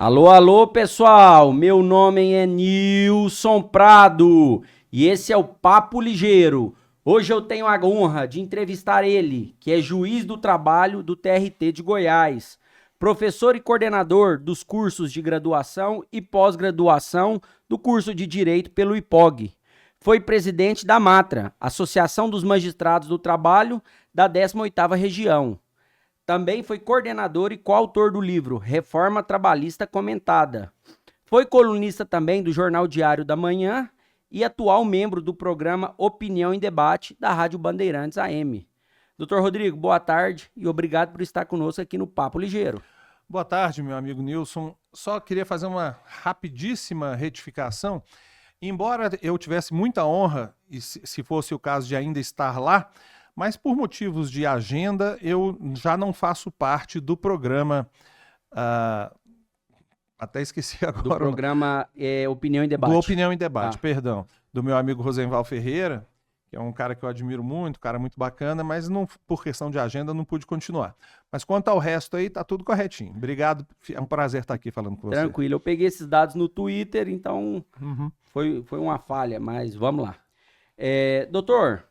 Alô, alô, pessoal! Meu nome é Nilson Prado e esse é o Papo Ligeiro. Hoje eu tenho a honra de entrevistar ele, que é juiz do trabalho do TRT de Goiás, professor e coordenador dos cursos de graduação e pós-graduação do curso de Direito pelo IPOG. Foi presidente da MATRA, Associação dos Magistrados do Trabalho da 18ª Região. Também foi coordenador e coautor do livro Reforma Trabalhista Comentada. Foi colunista também do Jornal Diário da Manhã e atual membro do programa Opinião em Debate da Rádio Bandeirantes AM. Doutor Rodrigo, boa tarde e obrigado por estar conosco aqui no Papo Ligeiro. Boa tarde, meu amigo Nilson. Só queria fazer uma rapidíssima retificação. Embora eu tivesse muita honra, e se fosse o caso de ainda estar lá, mas por motivos de agenda, eu já não faço parte do programa. Até esqueci agora. Do programa Opinião em Debate. Do Opinião em Debate, perdão. Do meu amigo Rosenval Ferreira, que é um cara que eu admiro muito, um cara muito bacana, mas não, por questão de agenda não pude continuar. Mas quanto ao resto aí, tá tudo corretinho. Obrigado, é um prazer estar aqui falando com você. Tranquilo, eu peguei esses dados no Twitter, então foi uma falha, mas vamos lá. Doutor,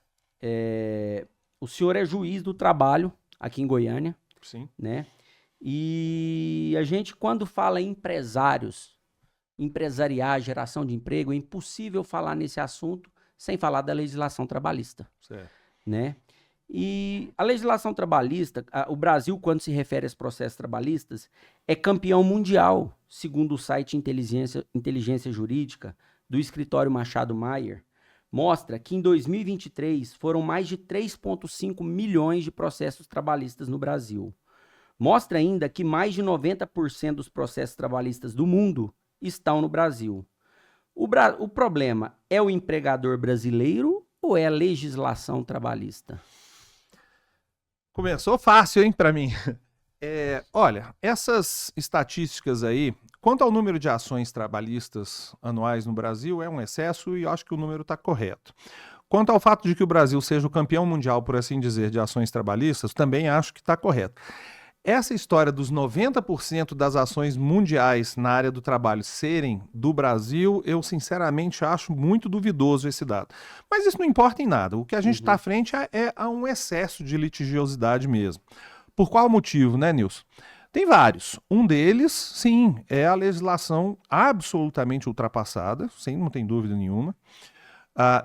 o senhor é juiz do trabalho aqui em Goiânia. Sim. Né? E a gente, quando fala em empresários, empresariar, geração de emprego, é impossível falar nesse assunto sem falar da legislação trabalhista. Certo. Né? E a legislação trabalhista, o Brasil, quando se refere aos processos trabalhistas, é campeão mundial, segundo o site Inteligência Jurídica do escritório Machado Maier. Mostra que em 2023 foram mais de 3,5 milhões de processos trabalhistas no Brasil. Mostra ainda que mais de 90% dos processos trabalhistas do mundo estão no Brasil. O problema é o empregador brasileiro ou é a legislação trabalhista? Começou fácil, hein, para mim. Olha, essas estatísticas aí, quanto ao número de ações trabalhistas anuais no Brasil, é um excesso e eu acho que o número está correto. Quanto ao fato de que o Brasil seja o campeão mundial, por assim dizer, de ações trabalhistas, também acho que está correto. Essa história dos 90% das ações mundiais na área do trabalho serem do Brasil, eu sinceramente acho muito duvidoso esse dado. Mas isso não importa em nada. O que a gente está à frente é a um excesso de litigiosidade mesmo. Por qual motivo, né, Nilson? Tem vários. Um deles, sim, é a legislação absolutamente ultrapassada, não tem dúvida nenhuma.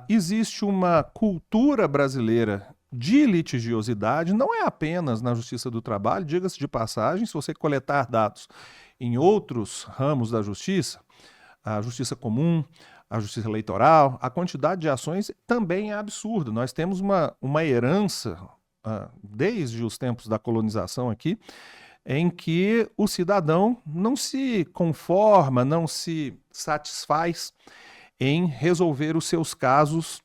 Existe uma cultura brasileira de litigiosidade, não é apenas na Justiça do Trabalho, diga-se de passagem, se você coletar dados em outros ramos da Justiça, a Justiça Comum, a Justiça Eleitoral, a quantidade de ações também é absurda. Nós temos uma herança, desde os tempos da colonização aqui, em que o cidadão não se conforma, não se satisfaz em resolver os seus casos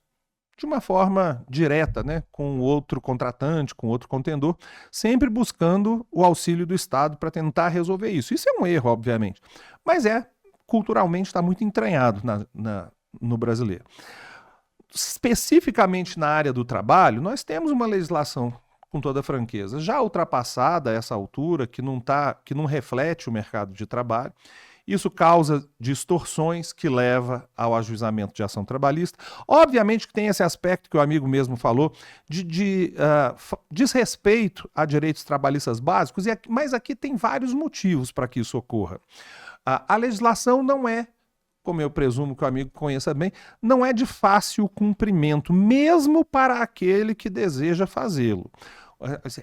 de uma forma direta, né, com outro contratante, com outro contendor, sempre buscando o auxílio do Estado para tentar resolver isso. Isso é um erro, obviamente, mas culturalmente está muito entranhado no brasileiro. Especificamente na área do trabalho, nós temos uma legislação, com toda franqueza, já ultrapassada a essa altura, que não reflete o mercado de trabalho. Isso causa distorções que leva ao ajuizamento de ação trabalhista. Obviamente que tem esse aspecto que o amigo mesmo falou, de desrespeito a direitos trabalhistas básicos, mas aqui tem vários motivos para que isso ocorra. A legislação não é, como eu presumo que o amigo conheça bem, não é de fácil cumprimento, mesmo para aquele que deseja fazê-lo.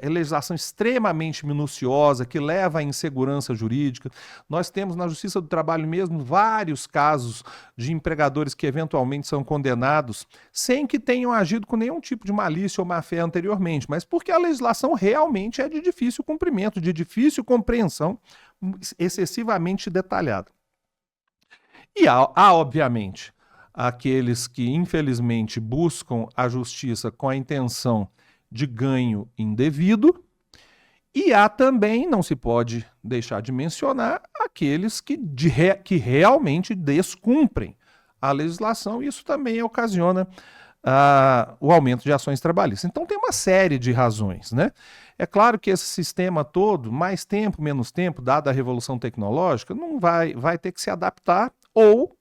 É legislação extremamente minuciosa, que leva à insegurança jurídica. Nós temos na Justiça do Trabalho mesmo vários casos de empregadores que eventualmente são condenados sem que tenham agido com nenhum tipo de malícia ou má-fé anteriormente, mas porque a legislação realmente é de difícil cumprimento, de difícil compreensão, excessivamente detalhada. E há, obviamente, aqueles que infelizmente buscam a justiça com a intenção de ganho indevido, e há também, não se pode deixar de mencionar, aqueles que realmente descumprem a legislação, e isso também ocasiona o aumento de ações trabalhistas. Então tem uma série de razões, né? É claro que esse sistema todo, mais tempo, menos tempo, dada a revolução tecnológica, não vai ter que se adaptar ou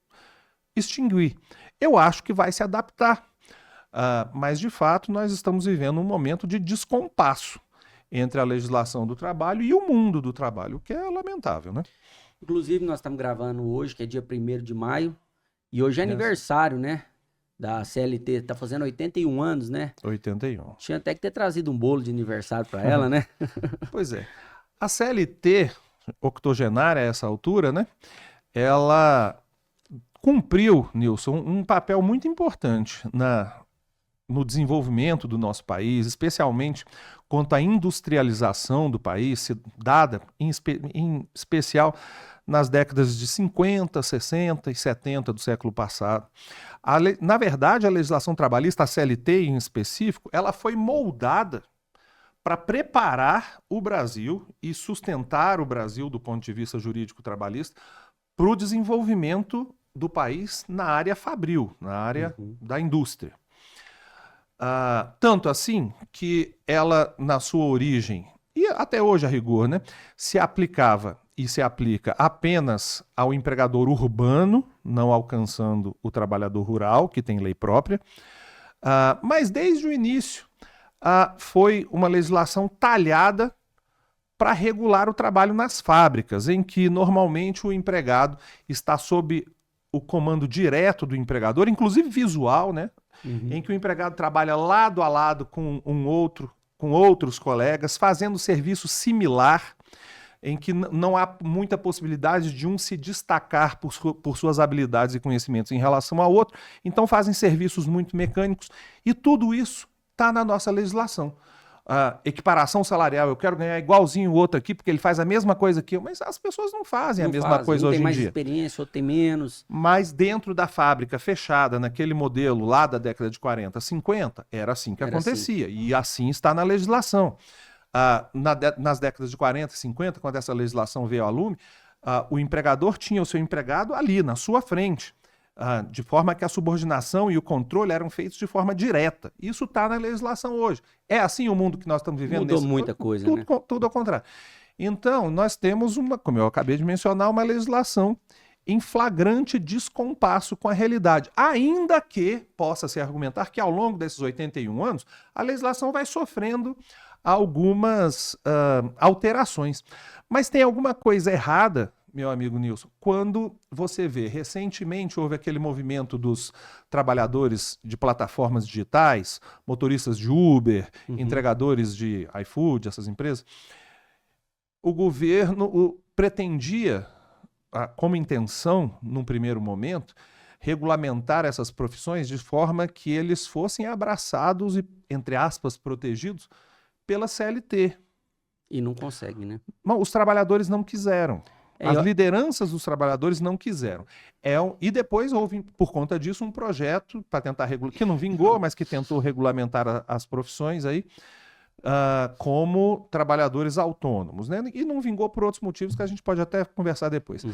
extinguir. Eu acho que vai se adaptar, mas de fato nós estamos vivendo um momento de descompasso entre a legislação do trabalho e o mundo do trabalho, o que é lamentável, né? Inclusive, nós estamos gravando hoje, que é dia 1º de maio, e hoje é aniversário, né? Da CLT, tá fazendo 81 anos, né? 81. Tinha até que ter trazido um bolo de aniversário para ela, né? Pois é. A CLT, octogenária a essa altura, né? Ela cumpriu, Nilson, um papel muito importante no desenvolvimento do nosso país, especialmente quanto à industrialização do país, dada em especial nas décadas de 50, 60 e 70 do século passado. Na verdade, a legislação trabalhista, a CLT em específico, ela foi moldada para preparar o Brasil e sustentar o Brasil do ponto de vista jurídico trabalhista para o desenvolvimento do país na área fabril, na área da indústria. Tanto assim que ela, na sua origem, e até hoje a rigor, né, se aplicava e se aplica apenas ao empregador urbano, não alcançando o trabalhador rural, que tem lei própria, mas desde o início foi uma legislação talhada para regular o trabalho nas fábricas, em que normalmente o empregado está sob o comando direto do empregador, inclusive visual, né? Em que o empregado trabalha lado a lado com outros colegas, fazendo serviço similar, em que não há muita possibilidade de um se destacar por suas habilidades e conhecimentos em relação ao outro, então fazem serviços muito mecânicos, e tudo isso está na nossa legislação. Equiparação salarial, eu quero ganhar igualzinho o outro aqui, porque ele faz a mesma coisa que eu, mas as pessoas não fazem a mesma coisa hoje em dia. Um tem mais experiência, outro tem menos. Mas dentro da fábrica fechada, naquele modelo lá da década de 40, 50, era assim que acontecia, e assim está na legislação. Nas décadas de 40 e 50, quando essa legislação veio a lume, o empregador tinha o seu empregado ali, na sua frente, de forma que a subordinação e o controle eram feitos de forma direta. Isso está na legislação hoje. É assim o mundo que nós estamos vivendo? Mudou muita coisa, né? Tudo ao contrário. Então, nós temos, como eu acabei de mencionar, uma legislação em flagrante descompasso com a realidade. Ainda que possa-se argumentar que ao longo desses 81 anos, a legislação vai sofrendo algumas alterações. Mas tem alguma coisa errada, meu amigo Nilson, quando você vê, recentemente houve aquele movimento dos trabalhadores de plataformas digitais, motoristas de Uber, entregadores de iFood, essas empresas. O governo pretendia, como intenção, num primeiro momento, regulamentar essas profissões de forma que eles fossem abraçados e, entre aspas, protegidos pela CLT. E não consegue, né? Não, os trabalhadores não quiseram. As lideranças dos trabalhadores não quiseram. E depois houve, por conta disso, um projeto para tentar regulamentar, que não vingou, mas que tentou regulamentar as profissões aí, como trabalhadores autônomos, né? E não vingou por outros motivos que a gente pode até conversar depois.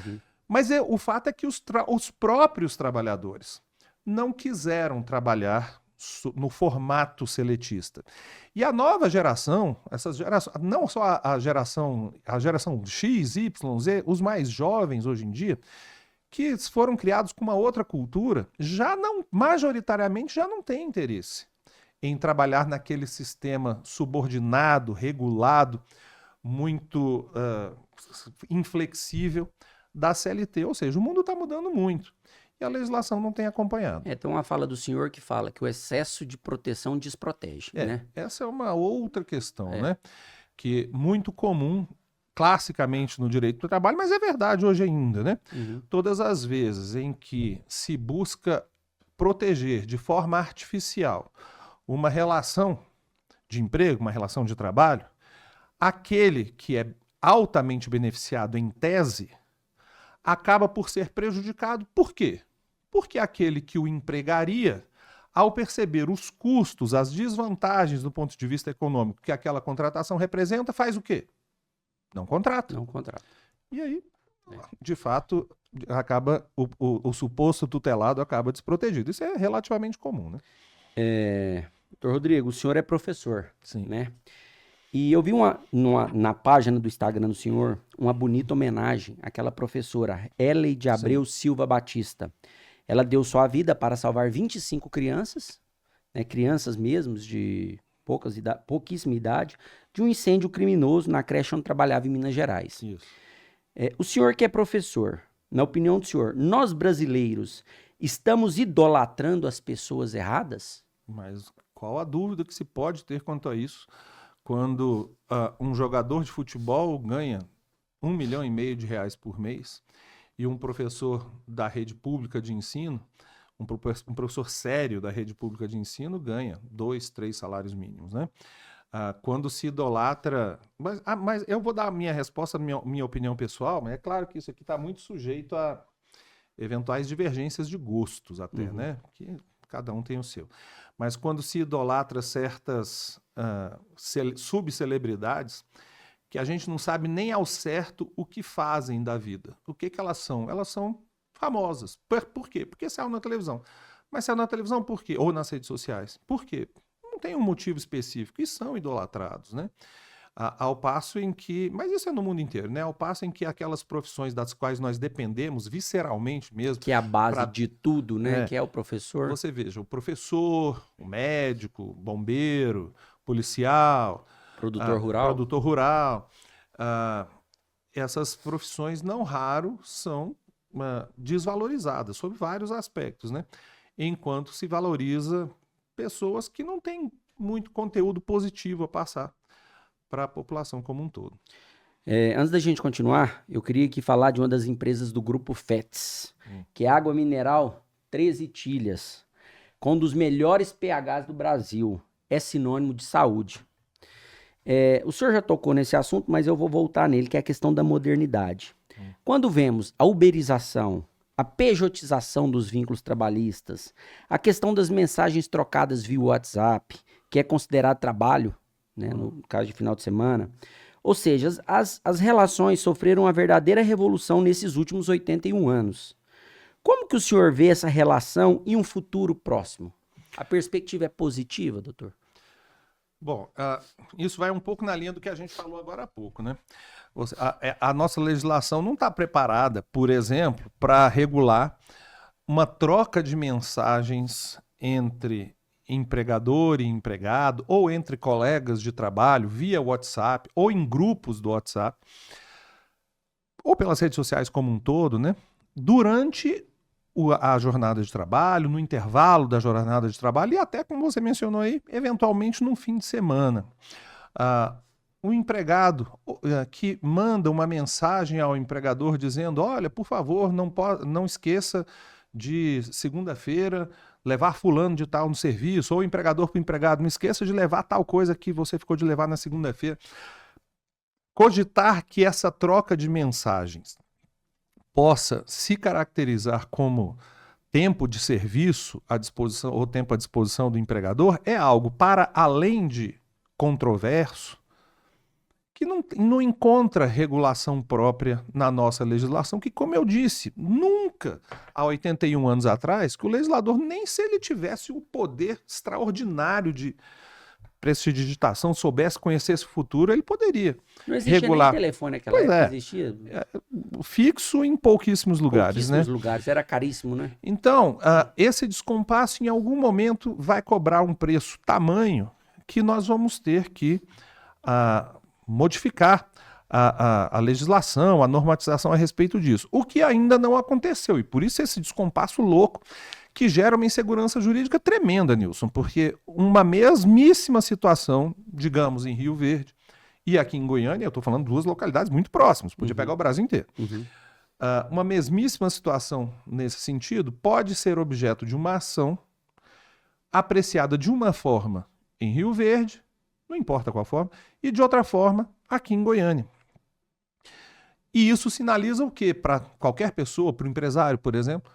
Mas o fato é que os próprios trabalhadores não quiseram trabalhar no formato seletista. E a nova geração, não só a geração X, Y, Z, os mais jovens hoje em dia, que foram criados com uma outra cultura, majoritariamente já não têm interesse em trabalhar naquele sistema subordinado, regulado, muito inflexível da CLT. Ou seja, o mundo está mudando muito. E a legislação não tem acompanhado. Tem uma fala do senhor que fala que o excesso de proteção desprotege, né? Essa é uma outra questão, né? Que é muito comum, classicamente, no direito do trabalho, mas é verdade hoje ainda, né? Todas as vezes em que se busca proteger de forma artificial uma relação de emprego, uma relação de trabalho, aquele que é altamente beneficiado em tese acaba por ser prejudicado. Por quê? Porque aquele que o empregaria, ao perceber os custos, as desvantagens do ponto de vista econômico que aquela contratação representa, faz o quê? Não contrata. Não contrata. E aí, de fato, acaba o suposto tutelado acaba desprotegido. Isso é relativamente comum, né? Doutor Rodrigo, o senhor é professor, Sim. né? E eu vi na página do Instagram do senhor uma bonita homenagem àquela professora, Eleide Abreu Silva Batista. Ela deu sua vida para salvar 25 crianças, né, crianças mesmo de pouquíssima idade, de um incêndio criminoso na creche onde trabalhava em Minas Gerais. Isso. O senhor que é professor, na opinião do senhor, nós brasileiros estamos idolatrando as pessoas erradas? Mas qual a dúvida que se pode ter quanto a isso quando um jogador de futebol ganha R$ 1,5 milhão por mês e um professor da rede pública de ensino, um professor sério da rede pública de ensino ganha 2, 3 salários mínimos, né? Quando se idolatra... Mas eu vou dar a minha resposta, minha opinião pessoal, mas é claro que isso aqui está muito sujeito a eventuais divergências de gostos até, né? Que cada um tem o seu. Mas quando se idolatra certas subcelebridades, que a gente não sabe nem ao certo o que fazem da vida. O que elas são? Elas são famosas. Por quê? Porque saiu na televisão. Mas saiu na televisão por quê? Ou nas redes sociais. Por quê? Não tem um motivo específico. E são idolatrados, né? Ao passo em que... Mas isso é no mundo inteiro, né? Ao passo em que aquelas profissões das quais nós dependemos, visceralmente mesmo... Que é a base de tudo, né? Que é o professor. Você veja, o professor, o médico, o bombeiro, policial... Produtor rural. Essas profissões, não raro, são desvalorizadas, sob vários aspectos, né? Enquanto se valoriza pessoas que não têm muito conteúdo positivo a passar para a população como um todo. Antes da gente continuar, eu queria aqui falar de uma das empresas do grupo FETS, que é água mineral 13 Tilhas, com um dos melhores pHs do Brasil. É sinônimo de saúde. O senhor já tocou nesse assunto, mas eu vou voltar nele, que é a questão da modernidade. Quando vemos a uberização, a pejotização dos vínculos trabalhistas, a questão das mensagens trocadas via WhatsApp, que é considerado trabalho, né, no caso de final de semana, ou seja, as relações sofreram uma verdadeira revolução nesses últimos 81 anos. Como que o senhor vê essa relação em um futuro próximo? A perspectiva é positiva, doutor? Bom, isso vai um pouco na linha do que a gente falou agora há pouco, né? A nossa legislação não está preparada, por exemplo, para regular uma troca de mensagens entre empregador e empregado, ou entre colegas de trabalho, via WhatsApp, ou em grupos do WhatsApp, ou pelas redes sociais como um todo, né? Durante a jornada de trabalho, no intervalo da jornada de trabalho e até, como você mencionou aí, eventualmente num fim de semana. O empregado que manda uma mensagem ao empregador dizendo: olha, por favor, não esqueça de segunda-feira levar fulano de tal no serviço, ou o empregador para o empregado: não esqueça de levar tal coisa que você ficou de levar na segunda-feira. Cogitar que essa troca de mensagens possa se caracterizar como tempo de serviço à disposição ou tempo à disposição do empregador é algo para além de controverso, que não encontra regulação própria na nossa legislação, que, como eu disse, nunca, há 81 anos atrás, que o legislador, nem se ele tivesse o poder extraordinário de prestidigitação, soubesse conhecer esse futuro, ele poderia não existia regular. Nem telefone naquela época, existia? Fixo em pouquíssimos lugares, né? Lugares, era caríssimo, né? Então, esse descompasso em algum momento vai cobrar um preço tamanho que nós vamos ter que modificar a legislação, a normatização a respeito disso. O que ainda não aconteceu, e por isso esse descompasso louco que gera uma insegurança jurídica tremenda, Nilson, porque uma mesmíssima situação, digamos, em Rio Verde e aqui em Goiânia, eu estou falando de duas localidades muito próximas, podia pegar o Brasil inteiro. Uma mesmíssima situação nesse sentido pode ser objeto de uma ação apreciada de uma forma em Rio Verde, não importa qual forma, e de outra forma aqui em Goiânia. E isso sinaliza o quê? Para qualquer pessoa, para o empresário, por exemplo,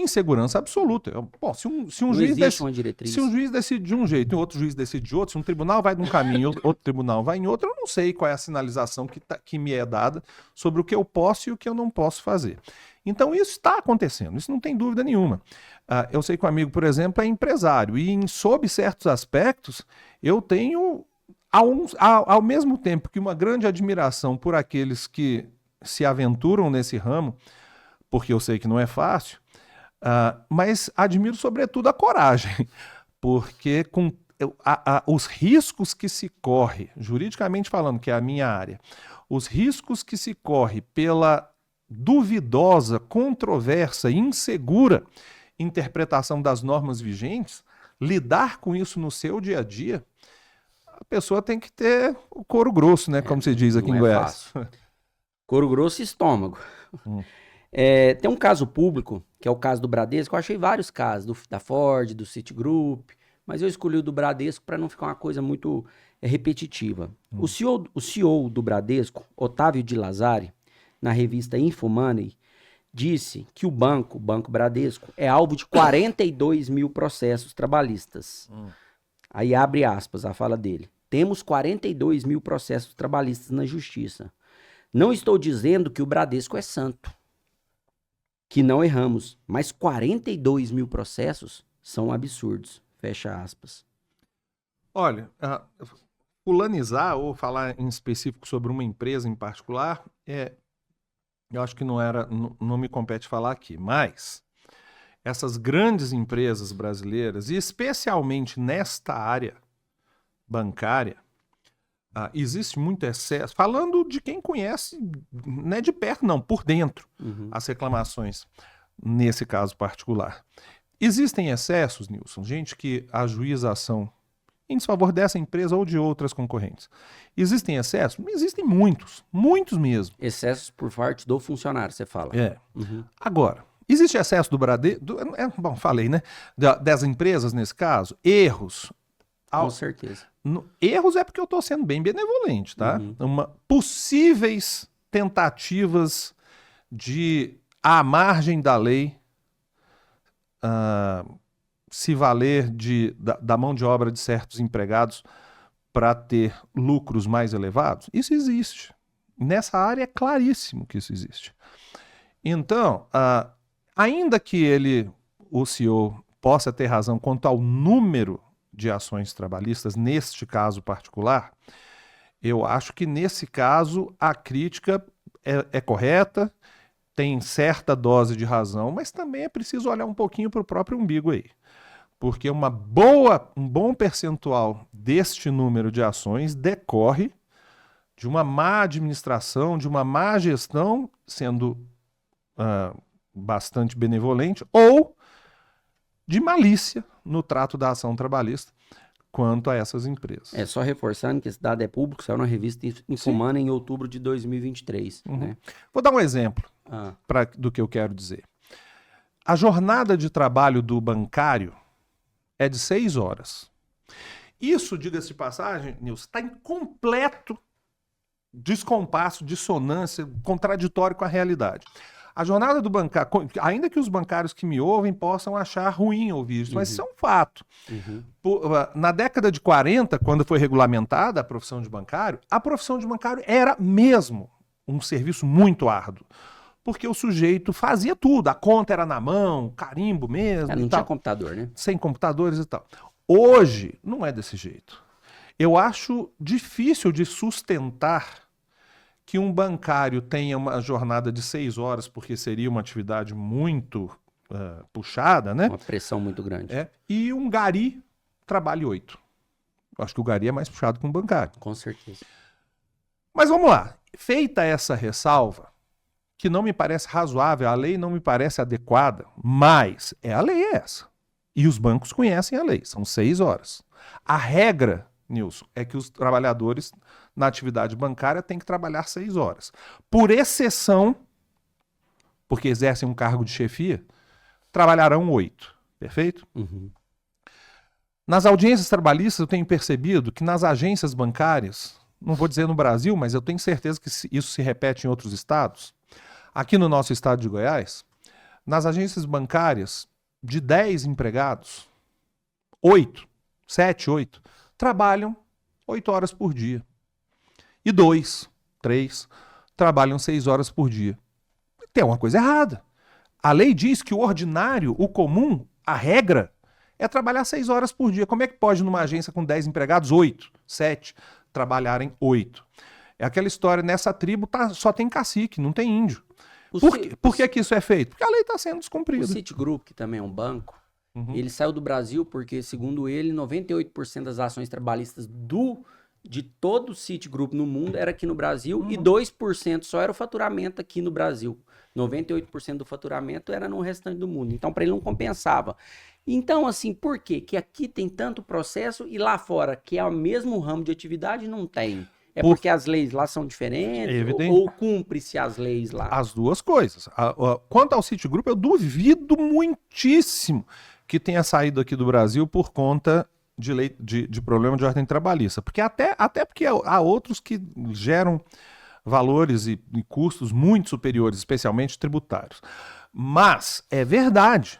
insegurança absoluta. Bom, se um Não juiz existe uma diretriz. se um juiz decide de um jeito e outro juiz decide de outro, se um tribunal vai num caminho e outro tribunal vai em outro, eu não sei qual é a sinalização que me é dada sobre o que eu posso e o que eu não posso fazer. Então isso está acontecendo, isso não tem dúvida nenhuma. Eu sei que um amigo, por exemplo, é empresário e sob certos aspectos eu tenho, ao mesmo tempo que uma grande admiração por aqueles que se aventuram nesse ramo, porque eu sei que não é fácil, mas admiro sobretudo a coragem, porque os riscos que se corre, juridicamente falando, que é a minha área, os riscos que se corre pela duvidosa, controversa e insegura interpretação das normas vigentes, lidar com isso no seu dia a dia, a pessoa tem que ter o couro grosso, né? Como se diz aqui em Goiás. Fácil. Couro grosso e estômago. Tem um caso público, que é o caso do Bradesco. Eu achei vários casos, da Ford, do Citigroup, mas eu escolhi o do Bradesco para não ficar uma coisa muito repetitiva. O CEO do Bradesco, Otávio de Lazari, na revista Infomoney, disse que o Banco Bradesco, é alvo de 42 mil processos trabalhistas. Aí abre aspas a fala dele. Temos 42 mil processos trabalhistas na justiça. Não estou dizendo que o Bradesco é santo, que não erramos, mas 42 mil processos são absurdos. Fecha aspas. Olha, fulanizar ou falar em específico sobre uma empresa em particular, eu acho que não me compete falar aqui, mas essas grandes empresas brasileiras, e especialmente nesta área bancária, existe muito excesso, falando de quem conhece, não é de perto não, por dentro, as reclamações nesse caso particular. Existem excessos, Nilson, gente que ajuiza ação em desfavor dessa empresa ou de outras concorrentes. Existem excessos? Existem muitos, muitos mesmo. Excessos por parte do funcionário, você fala. Agora, existe excesso do Bradesco? Bom, falei, né? Das empresas nesse caso? Erros. Com certeza. Erros é porque eu estou sendo bem benevolente, tá? Possíveis tentativas de, à margem da lei, se valer da mão de obra de certos empregados para ter lucros mais elevados. Isso existe. Nessa área é claríssimo que isso existe. Então, ainda que o CEO, possa ter razão quanto ao número de ações trabalhistas, neste caso particular, eu acho que nesse caso a crítica é correta, tem certa dose de razão, mas também é preciso olhar um pouquinho para o próprio umbigo aí. Porque um bom percentual deste número de ações decorre de uma má administração, de uma má gestão, sendo bastante benevolente, ou de malícia no trato da ação trabalhista quanto a essas empresas. Só reforçando que esse dado é público, saiu na revista Infomoney em outubro de 2023. Né? Vou dar um exemplo do que eu quero dizer. A jornada de trabalho do bancário é de 6 horas. Isso, diga-se de passagem, Nilson, está em completo descompasso, dissonância, contraditório com a realidade. A jornada do bancário, ainda que os bancários que me ouvem possam achar ruim ouvir isso, mas isso é um fato. Na década de 40, quando foi regulamentada a profissão de bancário, a profissão de bancário era mesmo um serviço muito árduo. Porque o sujeito fazia tudo, a conta era na mão, carimbo mesmo. Não tinha computador, né? Sem computadores e tal. Hoje, não é desse jeito. Eu acho difícil de sustentar que um bancário tenha uma jornada de 6 horas, porque seria uma atividade muito puxada, né? Uma pressão muito grande. E um gari trabalhe 8. Eu acho que o gari é mais puxado que um bancário. Com certeza. Mas vamos lá. Feita essa ressalva, que não me parece razoável, a lei não me parece adequada, mas a lei é essa. E os bancos conhecem a lei, são 6 horas. A regra, Nilson, é que os trabalhadores na atividade bancária têm que trabalhar 6 horas. Por exceção, porque exercem um cargo de chefia, trabalharão 8. Perfeito? Nas audiências trabalhistas, eu tenho percebido que nas agências bancárias, não vou dizer no Brasil, mas eu tenho certeza que isso se repete em outros estados. Aqui no nosso estado de Goiás, Nas agências bancárias, de 10 empregados, 8, 7, 8, trabalham 8 horas por dia. E 2, 3, trabalham 6 horas por dia. Tem uma coisa errada. A lei diz que o ordinário, o comum, a regra, é trabalhar 6 horas por dia. Como é que pode, numa agência com 10 empregados, 8, 7, trabalharem 8? É aquela história, nessa tribo só tem cacique, não tem índio. Por que isso é feito? Porque a lei está sendo descumprida. O Citigroup, que também é um banco, ele saiu do Brasil porque, segundo ele, 98% das ações trabalhistas de todo o Citigroup no mundo era aqui no Brasil e 2% só era o faturamento aqui no Brasil. 98% do faturamento era no restante do mundo. Então, para ele não compensava. Então, assim, por quê? Que aqui tem tanto processo e lá fora, que é o mesmo ramo de atividade, não tem. É porque as leis lá são diferentes ou cumpre-se as leis lá? As duas coisas. Quanto ao Citigroup, eu duvido muitíssimo que tenha saído aqui do Brasil por conta de problema de ordem trabalhista. Porque até porque há outros que geram valores e custos muito superiores, especialmente tributários. Mas é verdade,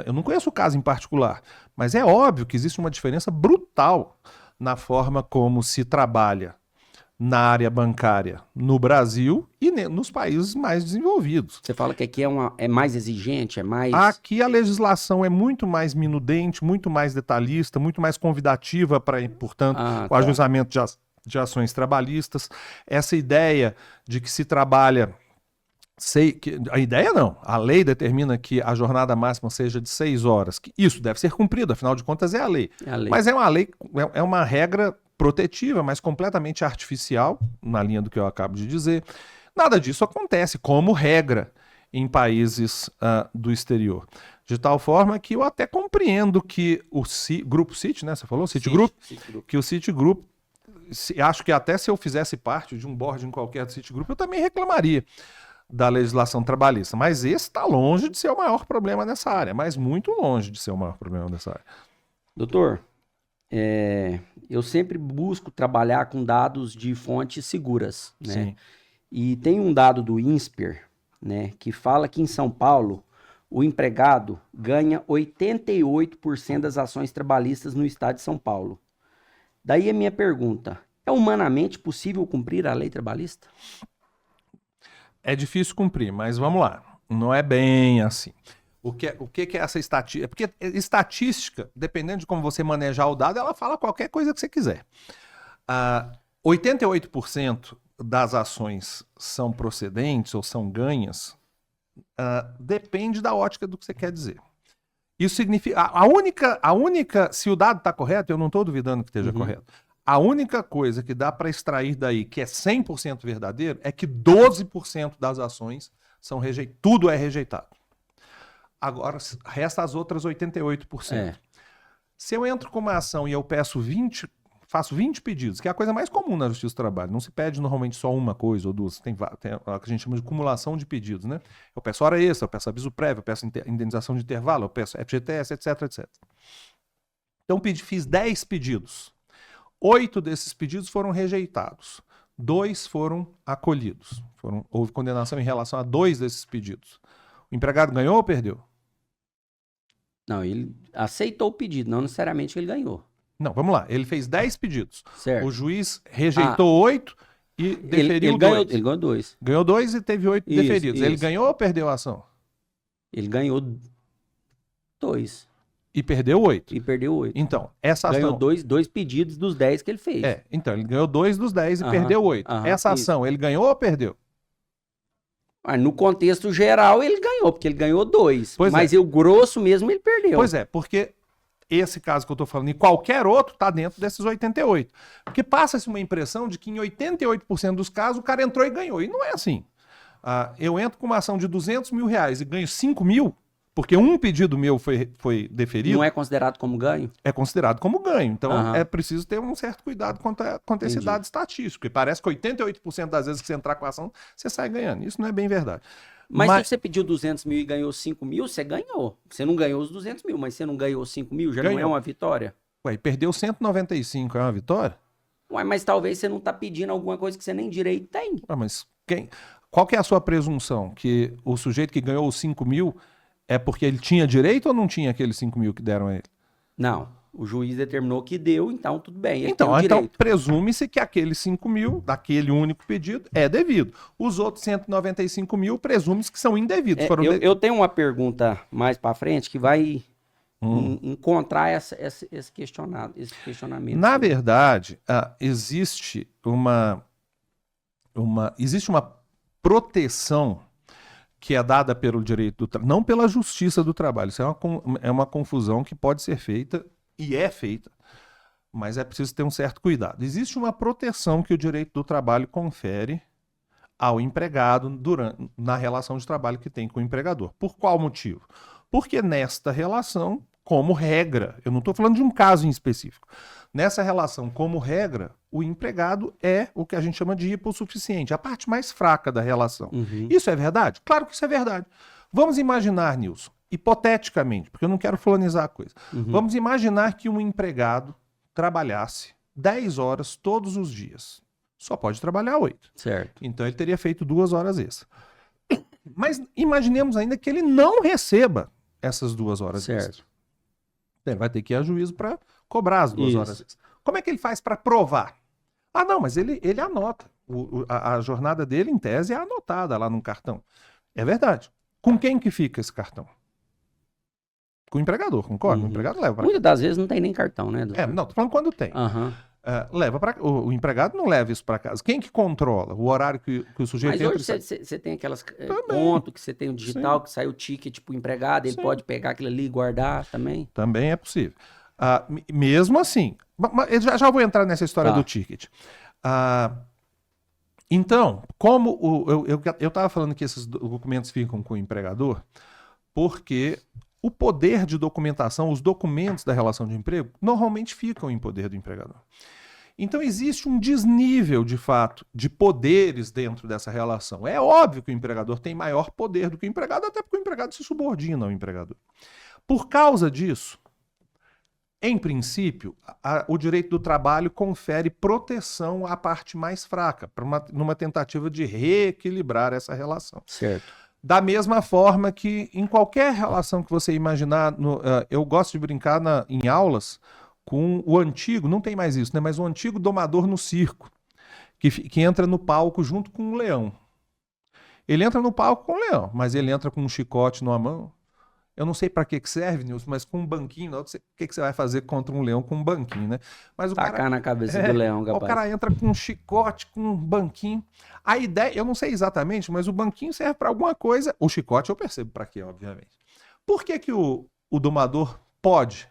eu não conheço o caso em particular, mas é óbvio que existe uma diferença brutal na forma como se trabalha na área bancária no Brasil e nos países mais desenvolvidos. Você fala que aqui é mais exigente, é mais... Aqui a legislação é muito mais minudente, muito mais detalhista, muito mais convidativa para, portanto, o ajuizamento de ações trabalhistas. Essa ideia de que se trabalha... a ideia não, a lei determina que a jornada máxima seja de 6 horas. Que isso deve ser cumprido, afinal de contas é a lei. Mas é uma lei, é uma regra protetiva, mas completamente artificial, na linha do que eu acabo de dizer. Nada disso acontece como regra em países do exterior. De tal forma que eu até compreendo que o Grupo Citi, né? Você falou? Citigroup? Que o Citigroup, acho que até se eu fizesse parte de um board em qualquer do Citigroup, eu também reclamaria da legislação trabalhista. Mas esse está longe de ser o maior problema nessa área, mas muito longe de ser o maior problema nessa área. Doutor, eu sempre busco trabalhar com dados de fontes seguras, né? Sim. E tem um dado do INSPER, né, que fala que em São Paulo o empregado ganha 88% das ações trabalhistas no estado de São Paulo. Daí a minha pergunta, é humanamente possível cumprir a lei trabalhista? É difícil cumprir, mas vamos lá. Não é bem assim. O que é essa estatística? Porque estatística, dependendo de como você manejar o dado, ela fala qualquer coisa que você quiser. 88% das ações são procedentes ou são ganhas, depende da ótica do que você quer dizer. Isso significa... A única... Se o dado está correto, eu não estou duvidando que esteja correto. A única coisa que dá para extrair daí, que é 100% verdadeiro, é que 12% das ações são rejeitadas. Tudo é rejeitado. Agora, resta as outras 88%. Se eu entro com uma ação e eu faço 20 pedidos, que é a coisa mais comum na Justiça do Trabalho, não se pede normalmente só uma coisa ou duas, tem o que a gente chama de acumulação de pedidos, né? Eu peço hora extra, eu peço aviso prévio, eu peço indenização de intervalo, eu peço FGTS, etc, etc. Então, fiz 10 pedidos. 8 desses pedidos foram rejeitados. 2 foram acolhidos. Houve condenação em relação a 2 desses pedidos. O empregado ganhou ou perdeu? Não, ele aceitou o pedido, não necessariamente ele ganhou. Não, vamos lá. Ele fez 10 pedidos. Certo. O juiz rejeitou 8 e deferiu 2. Ele ganhou 2. Ganhou 2 e teve 8 deferidos. Ele ganhou ou perdeu a ação? Ele ganhou 2. E perdeu 8. E perdeu 8. Então, essa ação... Ganhou 2 pedidos dos 10 que ele fez. Então, ele ganhou 2 dos 10 e perdeu 8. Essa ação, ele ganhou ou perdeu? No contexto geral, ele ganhou, porque ele ganhou 2. Mas o grosso mesmo, ele perdeu. Pois é, porque esse caso que eu estou falando e qualquer outro está dentro desses 88. Porque passa-se uma impressão de que em 88% dos casos o cara entrou e ganhou. E não é assim. Eu entro com uma ação de R$200 mil e ganho 5 mil, porque um pedido meu foi deferido. Não é considerado como ganho? É considerado como ganho. Então é preciso ter um certo cuidado quanto a esse dado estatístico. Porque parece que 88% das vezes que você entrar com a ação, você sai ganhando. Isso não é bem verdade. Mas se você pediu 200 mil e ganhou 5 mil, você ganhou. Você não ganhou os 200 mil, mas você não ganhou 5 mil, já ganhou. Não é uma vitória? Ué, perdeu 195, é uma vitória? Ué, mas talvez você não tá pedindo alguma coisa que você nem direito tem. Mas qual que é a sua presunção? Que o sujeito que ganhou os 5 mil É porque ele tinha direito ou não tinha aqueles 5 mil que deram a ele? Não, o juiz determinou que deu, então tudo bem, ele tem Então, o então direito. presume-se que aqueles 5 mil, daquele único pedido, é devido. Os outros 195 mil, presume-se que são indevidos. Eu tenho uma pergunta mais para frente que vai encontrar esse questionamento. Na verdade, existe uma proteção que é dada pelo direito do trabalho, não pela justiça do trabalho. Isso é uma confusão que pode ser feita e é feita, mas é preciso ter um certo cuidado. Existe uma proteção que o direito do trabalho confere ao empregado na relação de trabalho que tem com o empregador. Por qual motivo? Porque nesta relação, como regra, eu não estou falando de um caso em específico, nessa relação, como regra, o empregado é o que a gente chama de hipossuficiente, a parte mais fraca da relação. Isso é verdade? Claro que isso é verdade. Vamos imaginar, Nilson, hipoteticamente, porque eu não quero fulanizar a coisa. Vamos imaginar que um empregado trabalhasse 10 horas todos os dias. Só pode trabalhar 8. Certo. Então ele teria feito 2 horas extras. Mas imaginemos ainda que ele não receba essas 2 horas extras. Certo. Ele vai ter que ir a juízo para cobrar as 2 horas extras. Como é que ele faz para provar? Ah, não, mas ele anota. A jornada dele, em tese, é anotada lá no cartão. É verdade. Com quem que fica esse cartão? Com o empregador, concorda? O empregado leva para Muitas das vezes não tem nem cartão, né, doutor? não, tô falando quando tem. Leva para o empregado não leva isso para casa. Quem que controla o horário que o sujeito entra? Mas hoje você tem aquelas pontos que você tem o digital, que sai o ticket pro empregado, ele pode pegar aquilo ali e guardar também? Também é possível. Mesmo assim, já vou entrar nessa história do ticket. Então, como eu estava falando que esses documentos ficam com o empregador, porque o poder de documentação, os documentos da relação de emprego, normalmente ficam em poder do empregador. Então existe um desnível, de fato, de poderes dentro dessa relação. É óbvio que o empregador tem maior poder do que o empregado, até porque o empregado se subordina ao empregador. Por causa disso, em princípio, o direito do trabalho confere proteção à parte mais fraca, numa tentativa de reequilibrar essa relação. Certo. Da mesma forma que em qualquer relação que você imaginar, eu gosto de brincar em aulas com o antigo, não tem mais isso, né? Mas o antigo domador no circo, que entra no palco junto com um leão. Ele entra no palco com o leão, mas ele entra com um chicote numa mão. Eu não sei para que serve, Nilson, mas com um banquinho, o que você vai fazer contra um leão com um banquinho, né? Mas o Tacar na cabeça do leão, capaz. O cara entra com um chicote, com um banquinho. A ideia, eu não sei exatamente, mas o banquinho serve para alguma coisa. O chicote eu percebo para quê, obviamente. Por que o domador pode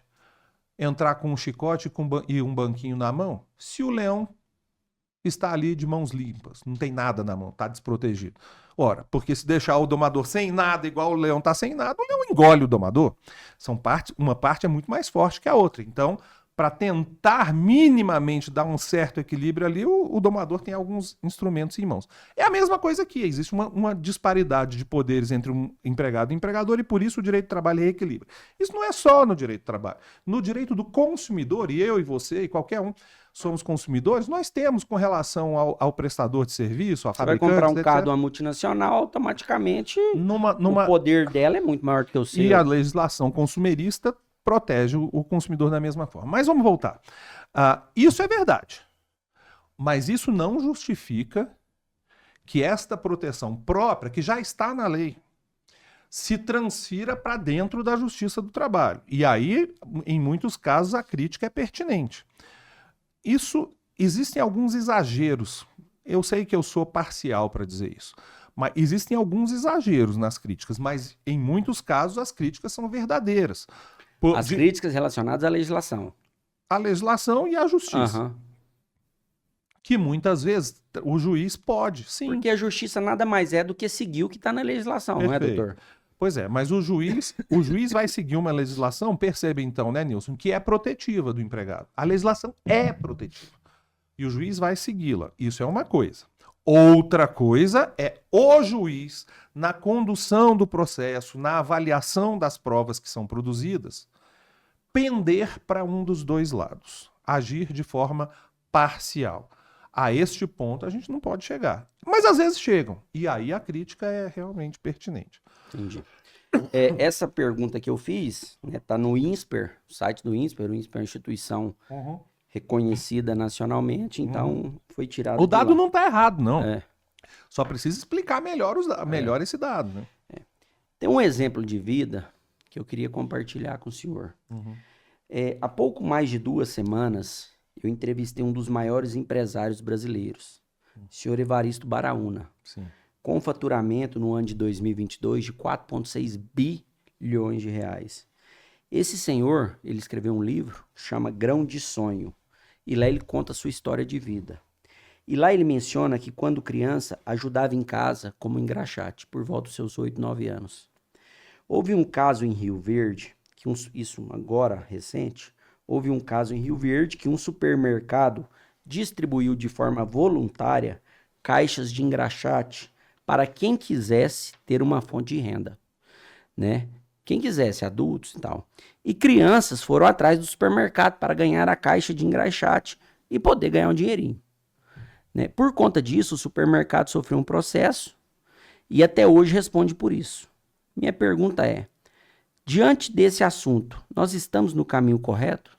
entrar com um chicote e um banquinho na mão se o leão está ali de mãos limpas, não tem nada na mão, está desprotegido? Ora, porque se deixar o domador sem nada, igual o leão está sem nada, o leão engole o domador. Uma parte é muito mais forte que a outra. Então, para tentar minimamente dar um certo equilíbrio ali, o domador tem alguns instrumentos em mãos. É a mesma coisa aqui, existe uma disparidade de poderes entre um empregado e empregador e por isso o direito do trabalho reequilibra. Isso não é só no direito do trabalho. No direito do consumidor, e eu e você e qualquer um somos consumidores, nós temos com relação ao prestador de serviço, a fabricante, você vai comprar um etc. carro de uma multinacional, automaticamente o poder dela é muito maior do que o seu. E a legislação consumerista protege o consumidor da mesma forma. Mas vamos voltar. Isso é verdade. Mas isso não justifica que esta proteção própria, que já está na lei, se transfira para dentro da Justiça do Trabalho. E aí, em muitos casos, a crítica é pertinente. Existem alguns exageros. Eu sei que eu sou parcial para dizer isso. Mas existem alguns exageros nas críticas, mas em muitos casos as críticas são verdadeiras. As críticas relacionadas à legislação. A legislação e à justiça. Que muitas vezes o juiz pode, sim. Porque a justiça nada mais é do que seguir o que está na legislação, Perfeito. Não é, doutor? Pois é, mas o juiz vai seguir uma legislação, percebe então, né, Nilson, que é protetiva do empregado. A legislação é protetiva. E o juiz vai segui-la. Isso é uma coisa. Outra coisa é o juiz, na condução do processo, na avaliação das provas que são produzidas, pender para um dos dois lados, agir de forma parcial. A este ponto a gente não pode chegar. Mas às vezes chegam. E aí a crítica é realmente pertinente. Entendi. Essa pergunta que eu fiz, né, tá no INSPER, o site do INSPER. O INSPER é uma instituição reconhecida nacionalmente, então foi tirado O de dado lá. não está errado, não. É. Só precisa explicar melhor esse dado, né? Tem um exemplo de vida que eu queria compartilhar com o senhor. Há pouco mais de 2 semanas, eu entrevistei um dos maiores empresários brasileiros, o senhor Evaristo Baraúna, Sim. com faturamento no ano de 2022 de 4,6 bilhões de reais. Esse senhor, ele escreveu um livro, chama Grão de Sonho, e lá ele conta a sua história de vida. E lá ele menciona que quando criança ajudava em casa como engraxate, por volta dos seus 8, 9 anos. Houve um caso em Rio Verde, isso agora recente, houve um caso em Rio Verde que um supermercado distribuiu de forma voluntária caixas de engraxate para quem quisesse ter uma fonte de renda, né? Quem quisesse, adultos e tal. E crianças foram atrás do supermercado para ganhar a caixa de engraxate e poder ganhar um dinheirinho, né? Por conta disso, o supermercado sofreu um processo e até hoje responde por isso. Minha pergunta é, diante desse assunto, nós estamos no caminho correto?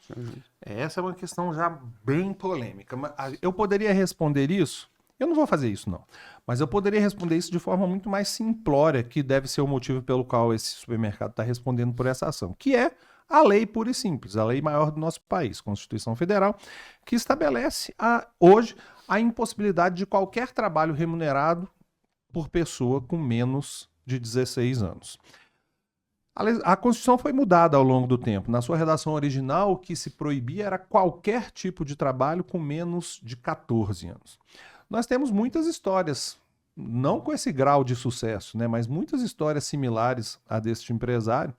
Essa é uma questão já bem polêmica. Eu poderia responder isso? Eu não vou fazer isso, não. Mas eu poderia responder isso de forma muito mais simplória, que deve ser o motivo pelo qual esse supermercado está respondendo por essa ação, que é a lei pura e simples, a lei maior do nosso país, Constituição Federal, que estabelece hoje a impossibilidade de qualquer trabalho remunerado por pessoa com menos de 16 anos. A Constituição foi mudada ao longo do tempo. Na sua redação original, o que se proibia era qualquer tipo de trabalho com menos de 14 anos. Nós temos muitas histórias, não com esse grau de sucesso, né, mas muitas histórias similares a deste empresário,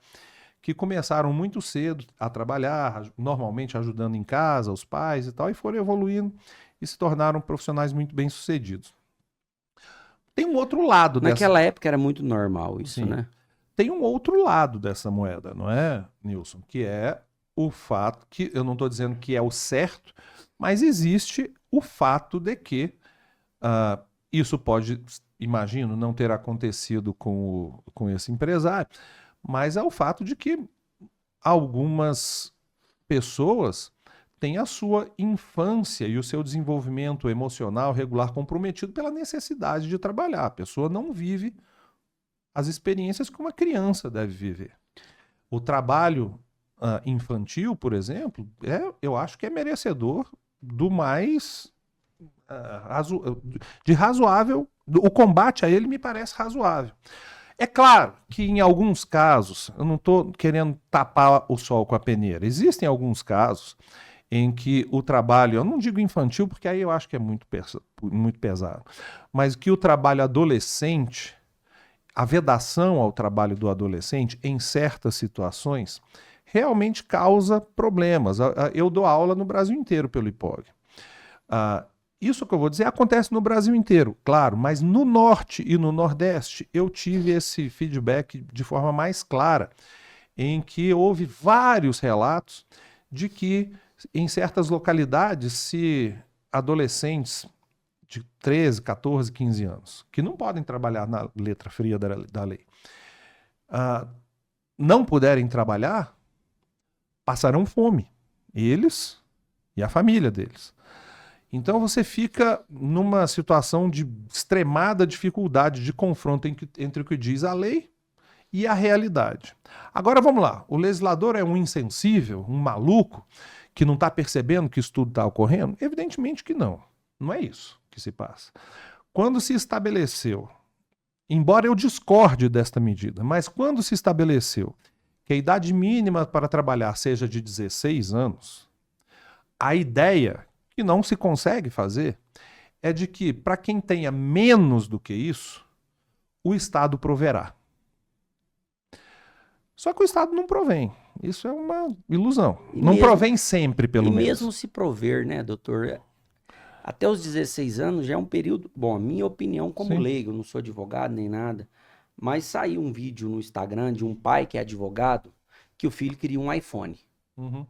que começaram muito cedo a trabalhar, normalmente ajudando em casa, os pais e tal, e foram evoluindo e se tornaram profissionais muito bem-sucedidos. Tem um outro lado Naquela época era muito normal isso, Sim. né? Tem um outro lado dessa moeda, não é, Nilson? Que é o fato que, eu não estou dizendo que é o certo, mas existe o fato de que isso pode, imagino, não ter acontecido com esse empresário, mas é o fato de que algumas pessoas têm a sua infância e o seu desenvolvimento emocional regular comprometido pela necessidade de trabalhar. A pessoa não vive as experiências que uma criança deve viver. O trabalho infantil, por exemplo, eu acho que é merecedor do mais de razoável, o combate a ele me parece razoável. É claro que em alguns casos, eu não estou querendo tapar o sol com a peneira, existem alguns casos em que o trabalho, eu não digo infantil porque aí eu acho que é muito pesado, mas que o trabalho adolescente, a vedação ao trabalho do adolescente em certas situações realmente causa problemas. Eu dou aula no Brasil inteiro pelo IPOG. Isso que eu vou dizer acontece no Brasil inteiro, claro, mas no Norte e no Nordeste eu tive esse feedback de forma mais clara, em que houve vários relatos de que em certas localidades, se adolescentes de 13, 14, 15 anos, que não podem trabalhar na letra fria da lei, não puderem trabalhar, passarão fome, eles e a família deles. Então você fica numa situação de extremada dificuldade de confronto entre o que diz a lei e a realidade. Agora vamos lá, o legislador é um insensível, um maluco, que não está percebendo que isso tudo está ocorrendo? Evidentemente que não. Não é isso que se passa. Quando se estabeleceu, embora eu discorde desta medida, mas quando se estabeleceu que a idade mínima para trabalhar seja de 16 anos, a ideia que não se consegue fazer é de que, para quem tenha menos do que isso, o Estado proverá. Só que o Estado não provém. Isso é uma ilusão. Não provém sempre, pelo menos. E mesmo se prover, né, doutor? Até os 16 anos já é um período... Bom, a minha opinião como leigo, não sou advogado nem nada, mas saiu um vídeo no Instagram de um pai que é advogado, que o filho queria um iPhone. Uhum.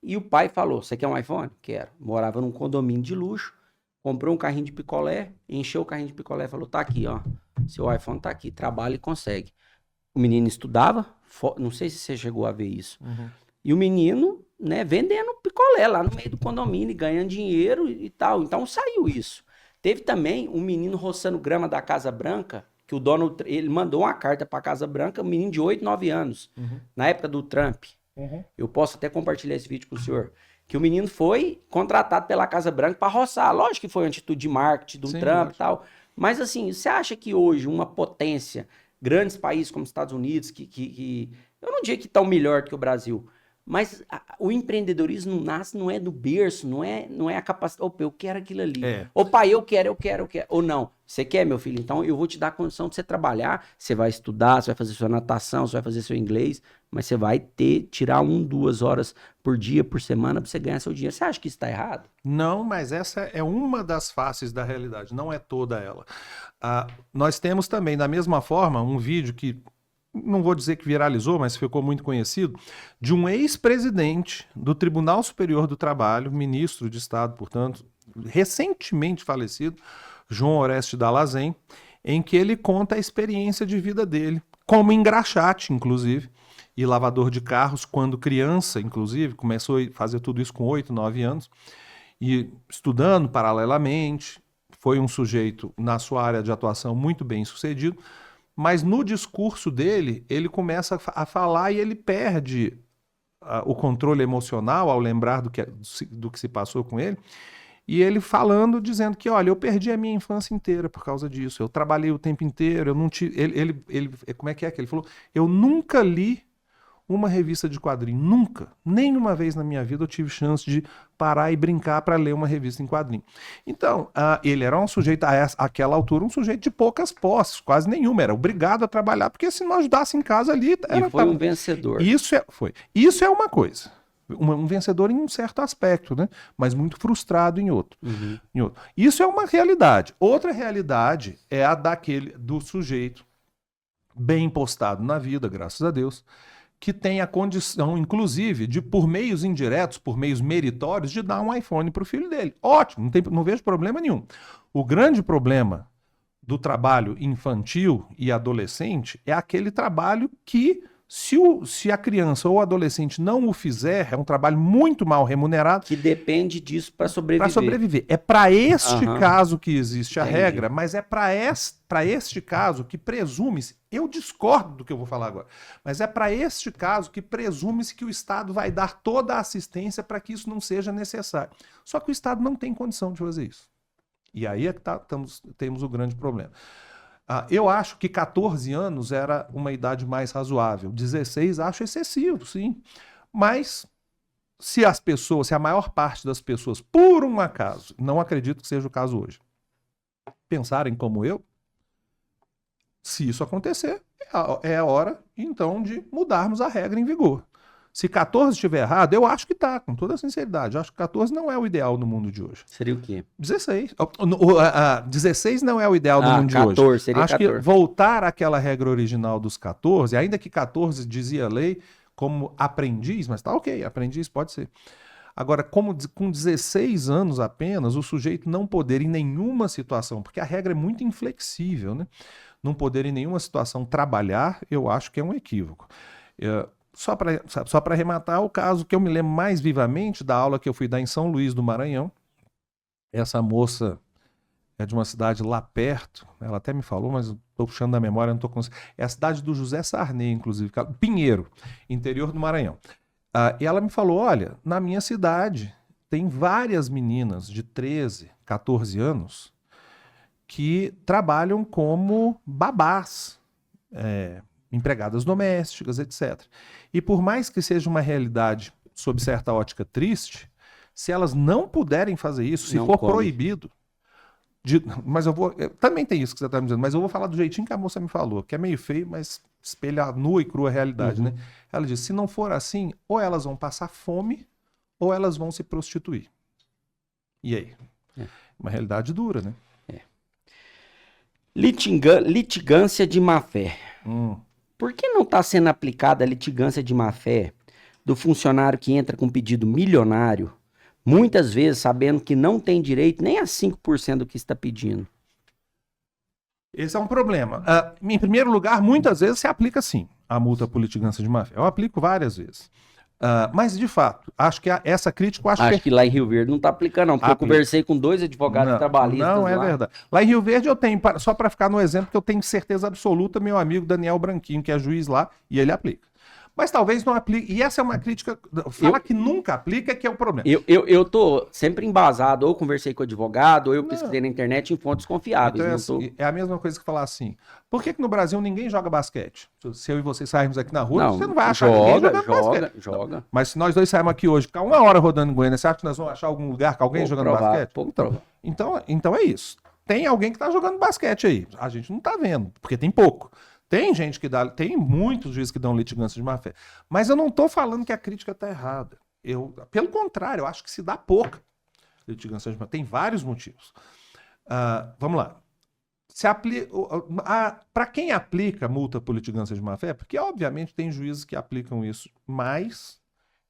E o pai falou, você quer um iPhone? Quero. Morava num condomínio de luxo, comprou um carrinho de picolé, encheu o carrinho de picolé, falou, tá aqui, ó, seu iPhone tá aqui, trabalha e consegue. O menino estudava, não sei se você chegou a ver isso, e o menino, né, vendendo picolé lá no meio do condomínio, ganhando dinheiro e tal, então saiu isso. Teve também um menino roçando grama da Casa Branca, que o dono, ele mandou uma carta pra Casa Branca, um menino de 8, 9 anos, na época do Trump. Eu posso até compartilhar esse vídeo com o senhor. Que o menino foi contratado pela Casa Branca para roçar. Lógico que foi uma atitude de marketing do Trump e tal. Mas assim, você acha que hoje uma potência, grandes países como os Estados Unidos, que eu não digo que estão melhor que o Brasil, mas o empreendedorismo nasce, não é do berço, não é a capacidade. Opa, eu quero aquilo ali. Ô pai, eu quero. Ou não, você quer, meu filho? Então eu vou te dar a condição de você trabalhar, você vai estudar, você vai fazer sua natação, você vai fazer seu inglês, mas você vai tirar 1, 2 horas por dia, por semana, para você ganhar seu dinheiro. Você acha que isso está errado? Não, mas essa é uma das faces da realidade, não é toda ela. Nós temos também, da mesma forma, um vídeo que não vou dizer que viralizou, mas ficou muito conhecido, de um ex-presidente do Tribunal Superior do Trabalho, ministro de Estado, portanto, recentemente falecido, João Oreste Dallazen, em que ele conta a experiência de vida dele, como engraxate, inclusive, e lavador de carros, quando criança, inclusive, começou a fazer tudo isso com 8, 9 anos, e estudando paralelamente, foi um sujeito, na sua área de atuação, muito bem sucedido, mas no discurso dele, ele começa a falar e ele perde o controle emocional ao lembrar do que se passou com ele. E ele falando, dizendo que, olha, eu perdi a minha infância inteira por causa disso. Eu trabalhei o tempo inteiro, eu não tive... como é que ele falou? Eu nunca li uma revista de quadrinho. Nunca. Nenhuma vez na minha vida eu tive chance de parar e brincar para ler uma revista em quadrinho. Então, ele era um sujeito, àquela altura, um sujeito de poucas posses, quase nenhuma. Era obrigado a trabalhar, porque se não ajudasse em casa ali... E foi um vencedor. Isso é uma coisa. Um vencedor em um certo aspecto, né? Mas muito frustrado em outro. Isso é uma realidade. Outra realidade é a do sujeito bem postado na vida, graças a Deus, que tem a condição, inclusive, de, por meios indiretos, por meios meritórios, de dar um iPhone para o filho dele. Ótimo, não vejo problema nenhum. O grande problema do trabalho infantil e adolescente é aquele trabalho que, se a criança ou o adolescente não o fizer, é um trabalho muito mal remunerado. Que depende disso para sobreviver. Para sobreviver. É para este caso que existe a regra, mas é para este caso que presume-se, eu discordo do que eu vou falar agora, mas é para este caso que presume-se que o Estado vai dar toda a assistência para que isso não seja necessário. Só que o Estado não tem condição de fazer isso. E aí é que temos o grande problema. Eu acho que 14 anos era uma idade mais razoável. 16 acho excessivo, sim. Mas se a maior parte das pessoas, por um acaso, não acredito que seja o caso hoje, pensarem como eu, se isso acontecer, é a hora, então, de mudarmos a regra em vigor. Se 14 estiver errado, eu acho que tá, com toda a sinceridade. Eu acho que 14 não é o ideal no mundo de hoje. Seria o quê? 16. 16 não é o ideal do mundo de hoje. 14, seria acho 14. Que voltar àquela regra original dos 14, ainda que 14 dizia a lei como aprendiz, mas tá ok, aprendiz pode ser. Agora, com 16 anos apenas, o sujeito não poder em nenhuma situação, porque a regra é muito inflexível, né? Não poder em nenhuma situação trabalhar, eu acho que é um equívoco. Só para arrematar, o caso que eu me lembro mais vivamente da aula que eu fui dar em São Luís do Maranhão. Essa moça é de uma cidade lá perto, ela até me falou, mas estou puxando da memória, não estou conseguindo. É a cidade do José Sarney, inclusive, Pinheiro, interior do Maranhão. E ela me falou, olha, na minha cidade tem várias meninas de 13, 14 anos que trabalham como babás, empregadas domésticas, etc. E por mais que seja uma realidade, sob certa ótica, triste, se elas não puderem fazer isso, se for proibido... Mas também tem isso que você está me dizendo, mas eu vou falar do jeitinho que a moça me falou, que é meio feio, mas espelha a nua e crua realidade, né? Ela diz, se não for assim, ou elas vão passar fome, ou elas vão se prostituir. E aí? Uma realidade dura, né? Litigância de má-fé. Por que não está sendo aplicada a litigância de má-fé do funcionário que entra com pedido milionário Muitas vezes sabendo que não tem direito nem a 5% do que está pedindo. Esse é um problema. Em primeiro lugar, muitas vezes se aplica sim a multa por litigância de má-fé. Eu aplico várias vezes. Mas, de fato, acho que essa crítica... Acho que lá em Rio Verde não está aplicando, não, porque eu conversei com 2 advogados trabalhistas Não, é lá. verdade. Lá em Rio Verde eu tenho, só para ficar no exemplo, que eu tenho certeza absoluta, meu amigo Daniel Branquinho, que é juiz lá, e ele aplica. Mas talvez não aplique. E essa é uma crítica. Fala que nunca aplica, que é o problema. Eu tô sempre embasado, ou conversei com o advogado, ou eu pesquisei na internet em fontes confiáveis. Então é a mesma coisa que falar assim. Por que no Brasil ninguém joga basquete? Se eu e você sairmos aqui na rua, você não vai achar ninguém jogando basquete. Joga. Mas se nós dois sairmos aqui hoje, ficar 1 hora rodando em Goiânia, você acha que nós vamos achar algum lugar com alguém jogando basquete? Então é isso. Tem alguém que está jogando basquete aí. A gente não está vendo, porque tem pouco. Tem gente que dá, tem muitos juízes que dão litigância de má-fé. Mas eu não estou falando que a crítica está errada. Pelo contrário, eu acho que se dá pouca litigância de má-fé. Tem vários motivos. Vamos lá. Para quem aplica multa por litigância de má-fé, porque obviamente tem juízes que aplicam isso mais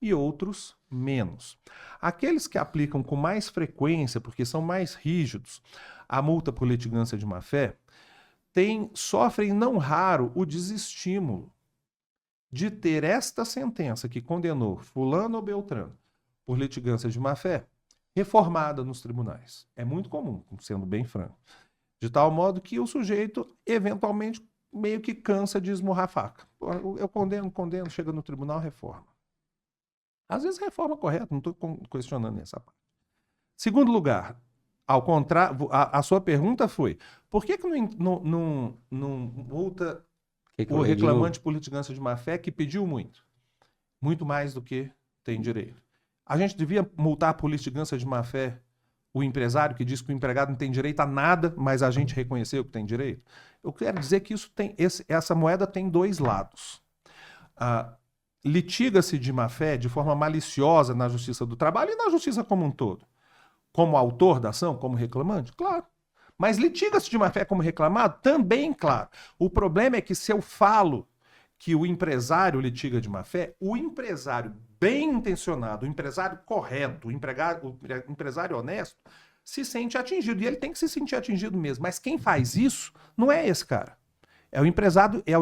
e outros menos. Aqueles que aplicam com mais frequência, porque são mais rígidos, a multa por litigância de má-fé, sofrem não raro o desestímulo de ter esta sentença que condenou fulano ou beltrano por litigância de má-fé reformada nos tribunais. É muito comum, sendo bem franco. De tal modo que o sujeito, eventualmente, meio que cansa de esmurrar a faca. Eu condeno, chega no tribunal, reforma. Às vezes reforma correta, não estou questionando essa parte. Segundo lugar, ao contrário, a sua pergunta foi: por que não multa o reclamante por litigância de má-fé que pediu muito? Muito mais do que tem direito. A gente devia multar por litigância de má-fé o empresário que diz que o empregado não tem direito a nada, mas a gente reconheceu que tem direito? Eu quero dizer que essa moeda tem 2 lados. Litiga-se de má-fé de forma maliciosa na Justiça do Trabalho e na Justiça como um todo. Como autor da ação, como reclamante? Claro. Mas litiga-se de má-fé como reclamado? Também, claro. O problema é que se eu falo que o empresário litiga de má-fé, o empresário bem intencionado, o empresário correto, o empresário honesto, se sente atingido. E ele tem que se sentir atingido mesmo. Mas quem faz isso não é esse cara. É o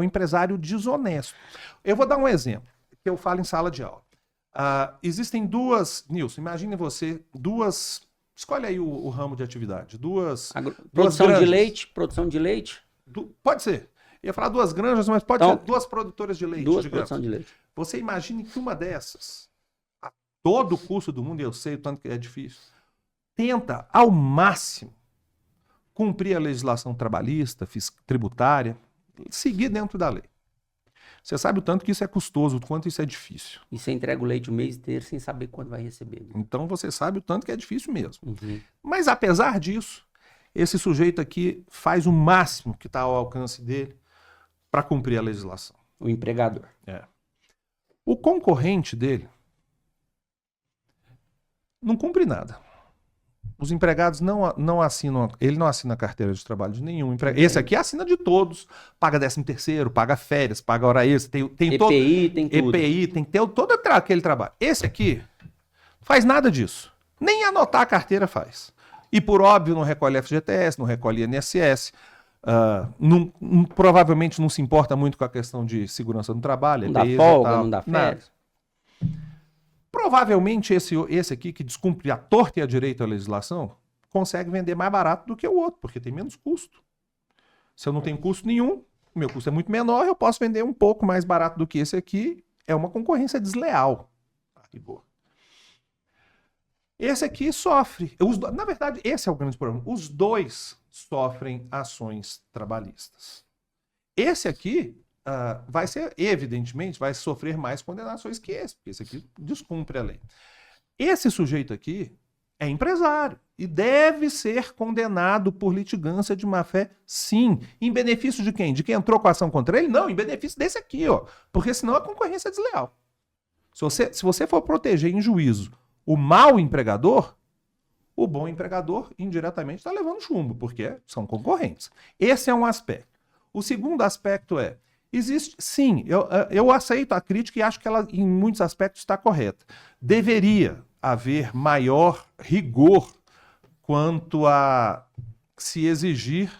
empresário desonesto. Eu vou dar um exemplo que eu falo em sala de aula. Existem Nilson, imagine você, escolhe aí o ramo de atividade. Produção de leite? Pode ser. Eu ia falar 2 granjas, mas pode ser 2 produtoras de leite. 2 produções de leite. Você imagine que uma dessas, a todo o custo do mundo, eu sei o tanto que é difícil, tenta ao máximo cumprir a legislação trabalhista, tributária, seguir dentro da lei. Você sabe o tanto que isso é custoso, o quanto isso é difícil. E você entrega o leite o mês inteiro sem saber quando vai receber. Então você sabe o tanto que é difícil mesmo. Uhum. Mas apesar disso, esse sujeito aqui faz o máximo que está ao alcance dele para cumprir a legislação. O empregador. O concorrente dele não cumpre nada. Os empregados não assinam, ele não assina a carteira de trabalho de nenhum empregado. Esse aqui assina de todos, paga 13º, paga férias, paga hora extra, tem todo tem tudo. EPI, tem todo aquele trabalho. Esse aqui não faz nada disso. Nem anotar a carteira faz. E por óbvio não recolhe FGTS, não recolhe INSS, provavelmente não se importa muito com a questão de segurança no trabalho. Não dá folga, não dá férias. Provavelmente esse aqui, que descumpre a torta e a direito a legislação, consegue vender mais barato do que o outro, porque tem menos custo. Se eu não tenho custo nenhum, o meu custo é muito menor, eu posso vender um pouco mais barato do que esse aqui. É uma concorrência desleal. Esse aqui sofre. Na verdade, esse é o grande problema. Os 2 sofrem ações trabalhistas. Esse aqui evidentemente, vai sofrer mais condenações que esse, porque esse aqui descumpre a lei. Esse sujeito aqui é empresário e deve ser condenado por litigância de má-fé, sim. Em benefício de quem? De quem entrou com a ação contra ele? Não, em benefício desse aqui, ó. Porque senão a concorrência é desleal. Se você for proteger em juízo o mau empregador, o bom empregador indiretamente está levando chumbo, porque são concorrentes. Esse é um aspecto. O segundo aspecto existe, sim, eu aceito a crítica e acho que ela, em muitos aspectos, está correta. Deveria haver maior rigor quanto a se exigir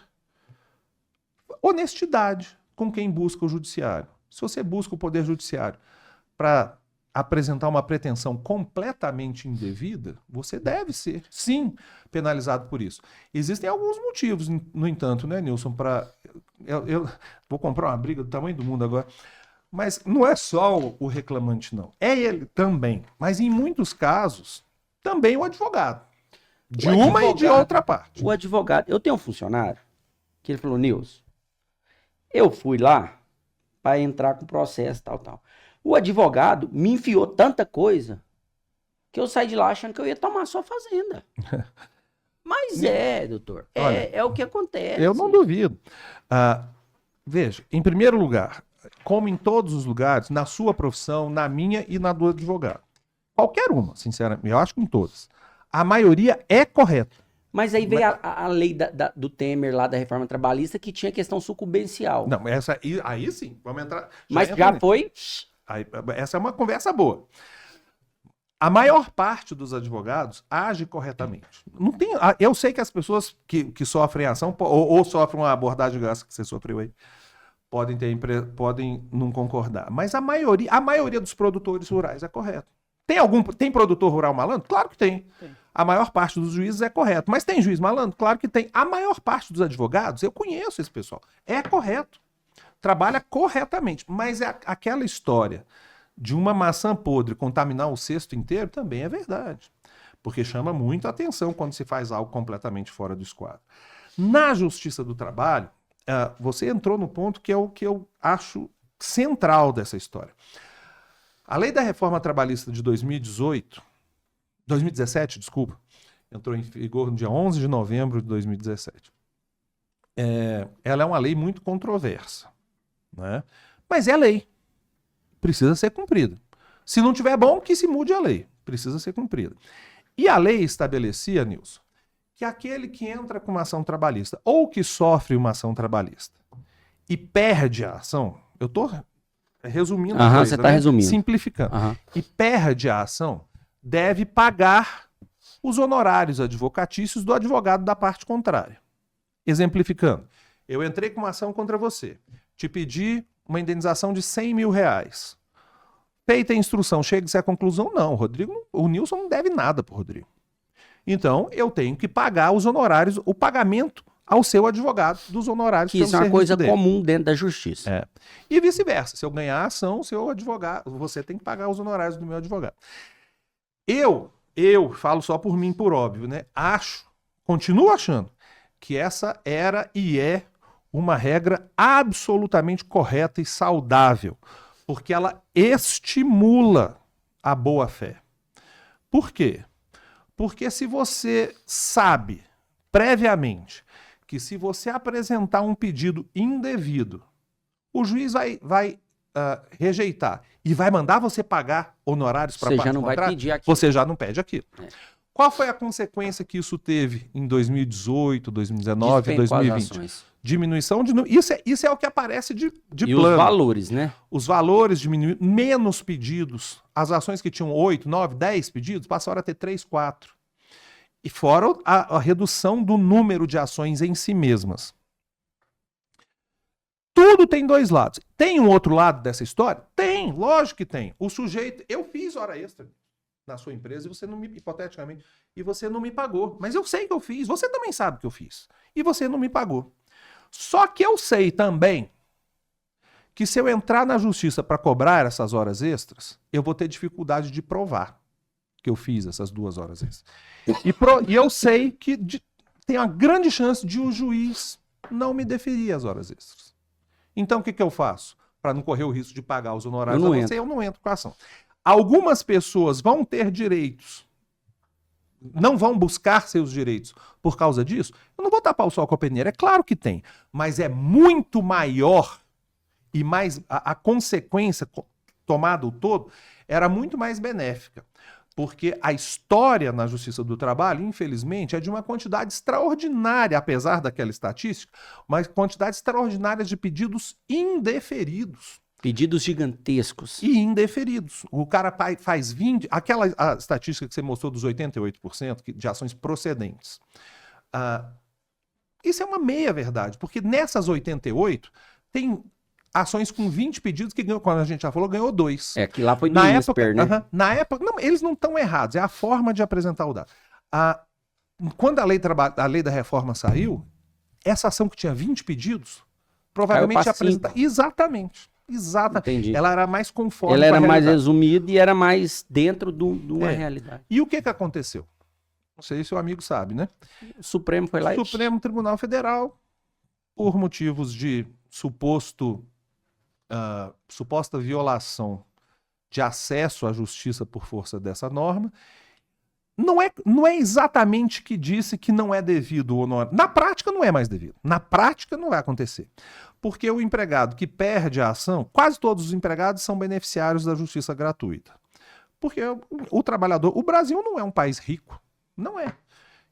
honestidade com quem busca o judiciário. Se você busca o poder judiciário para apresentar uma pretensão completamente indevida, você deve ser, sim, penalizado por isso. Existem alguns motivos, no entanto, né, Nilson, para... Eu vou comprar uma briga do tamanho do mundo agora, mas não é só o reclamante, não. É ele também, mas em muitos casos, também o advogado. De uma e de outra parte. O advogado... Eu tenho um funcionário que ele falou, Nilson, eu fui lá para entrar com processo, tal. O advogado me enfiou tanta coisa que eu saí de lá achando que eu ia tomar sua fazenda. Mas doutor, é o que acontece. Eu não duvido. Veja, em primeiro lugar, como em todos os lugares, na sua profissão, na minha e na do advogado. Qualquer uma, sinceramente, eu acho que em todas. A maioria é correta. Mas aí veio a lei do Temer lá da reforma trabalhista que tinha questão sucumbencial. Não, aí sim, vamos entrar. Mas já foi... Essa é uma conversa boa. A maior parte dos advogados age corretamente. Não tem, eu sei que as pessoas que sofrem ação ou sofrem uma abordagem graça que você sofreu aí, podem não concordar. Mas a maioria dos produtores rurais é correto. Tem produtor rural malandro? Claro que tem. A maior parte dos juízes é correto. Mas tem juiz malandro? Claro que tem. A maior parte dos advogados, eu conheço esse pessoal, é correto. Trabalha corretamente, mas aquela história de uma maçã podre contaminar o cesto inteiro também é verdade, porque chama muito a atenção quando se faz algo completamente fora do esquadro. Na Justiça do Trabalho, você entrou no ponto que é o que eu acho central dessa história. A Lei da Reforma Trabalhista de 2017, entrou em vigor no dia 11 de novembro de 2017. Ela é uma lei muito controversa. Né? Mas é lei. Precisa ser cumprida. Se não tiver bom, que se mude a lei. Precisa ser cumprida. E a lei estabelecia, Nilson, que aquele que entra com uma ação trabalhista ou que sofre uma ação trabalhista e perde a ação, eu estou resumindo a coisa, você está resumindo. Simplificando. E perde a ação, deve pagar os honorários advocatícios do advogado da parte contrária. Exemplificando, eu entrei com uma ação contra você. Te pedi uma indenização de 100 mil reais. Feita a instrução, chega-se à conclusão, não, o Nilson não deve nada para o Rodrigo. Então, eu tenho que pagar os honorários, o pagamento ao seu advogado dos honorários. Que isso é uma coisa comum dentro da justiça. E vice-versa, se eu ganhar a ação, seu advogado, você tem que pagar os honorários do meu advogado. Eu falo só por mim, por óbvio, né? Continuo achando que essa era e é uma regra absolutamente correta e saudável, porque ela estimula a boa-fé. Por quê? Porque se você sabe previamente que se você apresentar um pedido indevido, o juiz vai rejeitar e vai mandar você pagar honorários para a parte contrária, você já não pede aquilo. Qual foi a consequência que isso teve em 2018, 2019, 2020? Diminuição de... Isso é o que aparece de plano. E os valores, né? Os valores diminuíram, menos pedidos. As ações que tinham 8, 9, 10 pedidos passaram a ter 3, 4. E fora a redução do número de ações em si mesmas. Tudo tem dois lados. Tem um outro lado dessa história? Tem, lógico que tem. O sujeito... Eu fiz hora extra na sua empresa, e você não me, hipoteticamente, e você não me pagou. Mas eu sei que eu fiz, você também sabe que eu fiz. E você não me pagou. Só que eu sei também que se eu entrar na justiça para cobrar essas horas extras, eu vou ter dificuldade de provar que eu fiz essas 2 horas extras. E eu sei que tem uma grande chance de o juiz não me deferir as horas extras. Então o que eu faço? Para não correr o risco de pagar os honorários a você, eu não entro com a ação. Algumas pessoas vão ter direitos, não vão buscar seus direitos por causa disso. Eu não vou tapar o sol com a peneira, é claro que tem, mas é muito maior e mais a consequência tomada o todo era muito mais benéfica, porque a história na Justiça do Trabalho, infelizmente, é de uma quantidade extraordinária, apesar daquela estatística, uma quantidade extraordinária de pedidos indeferidos. Pedidos gigantescos. E indeferidos. O cara faz 20... a estatística que você mostrou dos 88% de ações procedentes. Isso é uma meia-verdade, porque nessas 88, tem ações com 20 pedidos que, quando a gente já falou, ganhou 2. É, que lá foi do Na INSPER, época, né? na época, não, eles não estão errados, é a forma de apresentar o dado. Quando a lei da reforma saiu, essa ação que tinha 20 pedidos, provavelmente Caiu pra apresentava. Exatamente. Entendi. Ela era mais conforme Ela com a era mais realidade. resumida e era mais dentro de uma É. realidade. E o que aconteceu? Não sei se o amigo sabe, né? O Supremo foi lá O Supremo Tribunal Federal, por motivos de suposta violação de acesso à justiça por força dessa norma, não é exatamente que disse que não é devido o honorário. Na prática não é mais devido. Na prática não vai acontecer. Porque o empregado que perde a ação, quase todos os empregados são beneficiários da justiça gratuita. Porque o trabalhador, o Brasil não é um país rico. Não é.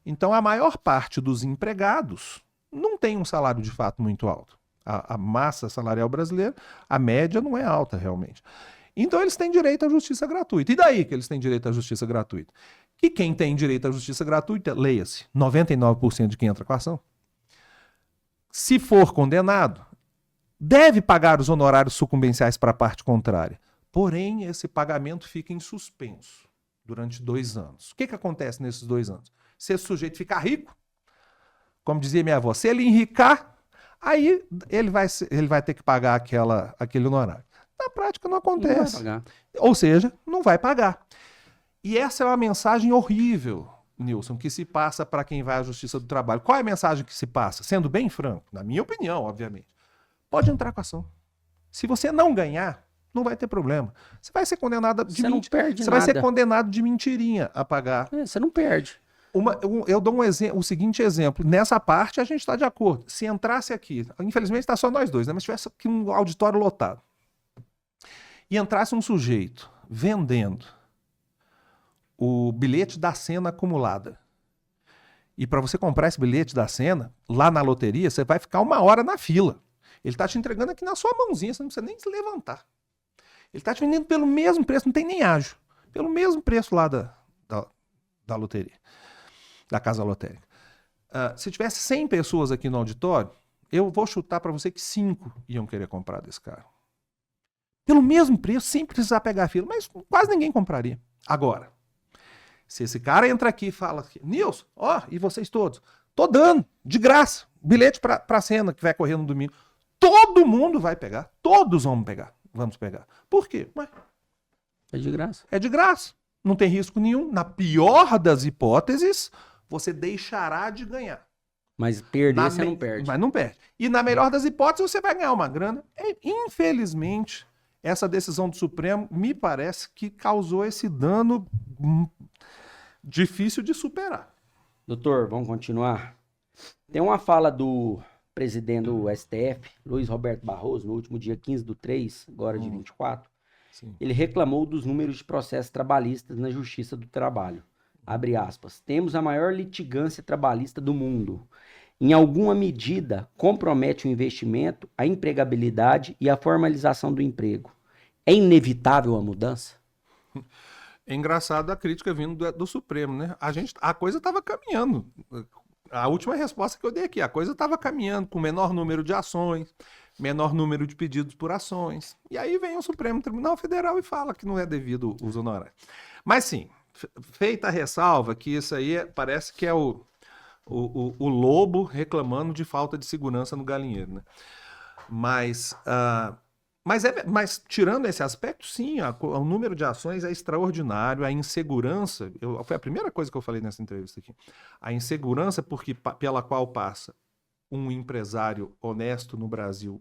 Então a maior parte dos empregados não tem um salário de fato muito alto. A massa salarial brasileira, a média não é alta realmente. Então eles têm direito à justiça gratuita. E daí que eles têm direito à justiça gratuita? Que quem tem direito à justiça gratuita, leia-se, 99% de quem entra com a ação, se for condenado, deve pagar os honorários sucumbenciais para a parte contrária. Porém, esse pagamento fica em suspenso durante 2 anos. O que acontece nesses 2 anos? Se esse sujeito ficar rico, como dizia minha avó, se ele enricar, aí ele vai ter que pagar aquele honorário. Na prática não acontece. Não vai pagar. Ou seja, não vai pagar. E essa é uma mensagem horrível, Nilson, que se passa para quem vai à Justiça do Trabalho. Qual é a mensagem que se passa? Sendo bem franco, na minha opinião, obviamente. Pode entrar com a ação. Se você não ganhar, não vai ter problema. Você vai ser condenado de Você não perde Você nada. vai ser condenado de mentirinha a pagar. Você não perde. Eu dou o seguinte exemplo. Nessa parte a gente está de acordo. Se entrasse aqui, infelizmente está só nós dois, né? Mas se tivesse aqui um auditório lotado e entrasse um sujeito vendendo o bilhete da Sena acumulada, e para você comprar esse bilhete da Sena, lá na loteria, você vai ficar 1 hora na fila. Ele está te entregando aqui na sua mãozinha, você não precisa nem se levantar. Ele está te vendendo pelo mesmo preço, não tem nem ágio. Pelo mesmo preço lá da loteria, da casa lotérica. Se tivesse 100 pessoas aqui no auditório, eu vou chutar para você que 5 iam querer comprar desse carro. Pelo mesmo preço, sem precisar pegar a fila, mas quase ninguém compraria. Agora, se esse cara entra aqui e fala assim, Nilson, e vocês todos, tô dando, de graça, bilhete pra Sena que vai correr no domingo. Todo mundo vai pegar, todos vamos pegar. Por quê? Ué, É de graça. é de graça, não tem risco nenhum. Na pior das hipóteses, você deixará de ganhar. Mas perder você não perde. Mas não perde. E na melhor das hipóteses, você vai ganhar uma grana. Infelizmente, essa decisão do Supremo me parece que causou esse dano difícil de superar. Doutor, vamos continuar? Tem uma fala do presidente do STF, Luiz Roberto Barroso, no último dia 15/3, agora de 24. Sim. Ele reclamou dos números de processos trabalhistas na Justiça do Trabalho. Abre aspas. Temos a maior litigância trabalhista do mundo. Em alguma medida, compromete o investimento, a empregabilidade e a formalização do emprego. É inevitável a mudança? É engraçado a crítica vindo do Supremo, né? A coisa estava caminhando. A última resposta que eu dei aqui, a coisa estava caminhando com menor número de ações, menor número de pedidos por ações. E aí vem o Supremo Tribunal Federal e fala que não é devido os honorários. Mas sim, feita a ressalva que isso aí parece que é o lobo reclamando de falta de segurança no galinheiro, né? Mas tirando esse aspecto, sim, o número de ações é extraordinário, a insegurança, foi a primeira coisa que eu falei nessa entrevista aqui, a insegurança pela qual passa um empresário honesto no Brasil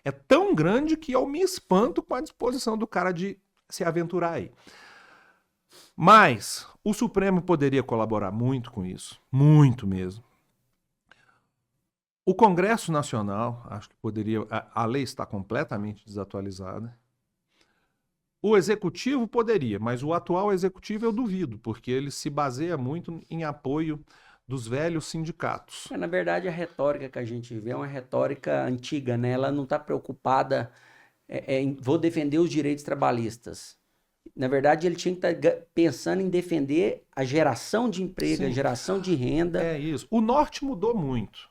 é tão grande que eu me espanto com a disposição do cara de se aventurar aí. Mas o Supremo poderia colaborar muito com isso, muito mesmo. O Congresso Nacional, acho que poderia, a lei está completamente desatualizada. O Executivo poderia, mas o atual Executivo eu duvido, porque ele se baseia muito em apoio dos velhos sindicatos. Na verdade, a retórica que a gente vê é uma retórica antiga, né? Ela não está preocupada vou defender os direitos trabalhistas. Na verdade, ele tinha que estar pensando em defender a geração de emprego, a geração de renda. É isso. O Norte mudou muito.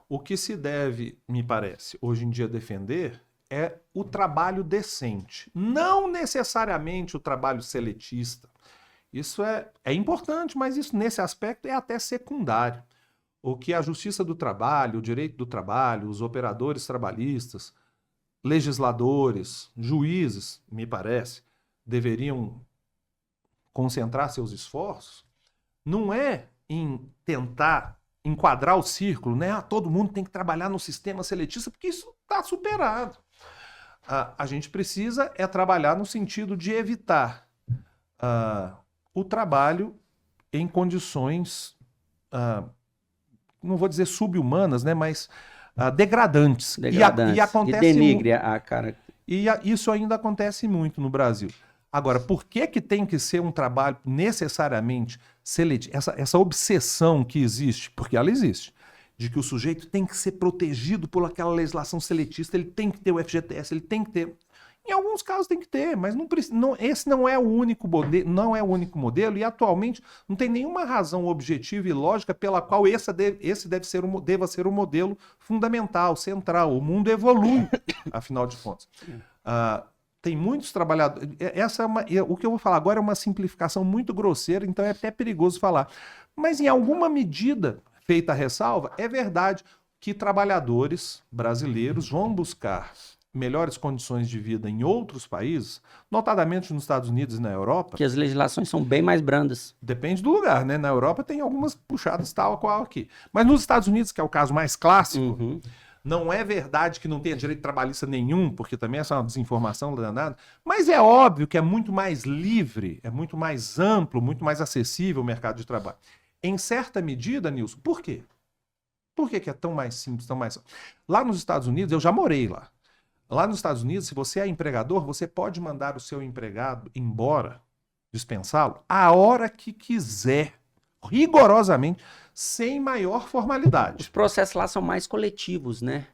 O que se deve, me parece, hoje em dia defender é o trabalho decente. Não necessariamente o trabalho seletista. Isso é importante, mas isso nesse aspecto é até secundário. O que a Justiça do Trabalho, o direito do trabalho, os operadores trabalhistas, legisladores, juízes, me parece, deveriam concentrar seus esforços, não é em tentar enquadrar o círculo, né? Todo mundo tem que trabalhar no sistema seletista, porque isso está superado. A gente precisa trabalhar no sentido de evitar o trabalho em condições, não vou dizer sub-humanas, né? Mas degradantes. Degradantes. E acontece que denigre a cara. E isso ainda acontece muito no Brasil. Agora, por que tem que ser um trabalho necessariamente seletivo? Essa obsessão que existe, porque ela existe, de que o sujeito tem que ser protegido por aquela legislação seletista, ele tem que ter o FGTS, ele tem que ter... Em alguns casos tem que ter, mas esse não é o único modelo, e atualmente não tem nenhuma razão objetiva e lógica pela qual esse deva ser o modelo fundamental, central. O mundo evolui, afinal de contas. Tem muitos trabalhadores... o que eu vou falar agora é uma simplificação muito grosseira, então é até perigoso falar. Mas em alguma medida, feita a ressalva, é verdade que trabalhadores brasileiros vão buscar melhores condições de vida em outros países, notadamente nos Estados Unidos e na Europa. Que as legislações são bem mais brandas. Depende do lugar, né? Na Europa tem algumas puxadas tal qual aqui. Mas nos Estados Unidos, que é o caso mais clássico, não é verdade que não tenha direito trabalhista nenhum, porque também essa é uma desinformação danada, mas é óbvio que é muito mais livre, é muito mais amplo, muito mais acessível o mercado de trabalho. Em certa medida, Nilson, por quê? Por que é tão mais simples, tão mais... Lá nos Estados Unidos, eu já morei lá. Lá nos Estados Unidos, se você é empregador, você pode mandar o seu empregado embora, dispensá-lo, a hora que quiser, rigorosamente, sem maior formalidade. Os processos lá são mais coletivos, né?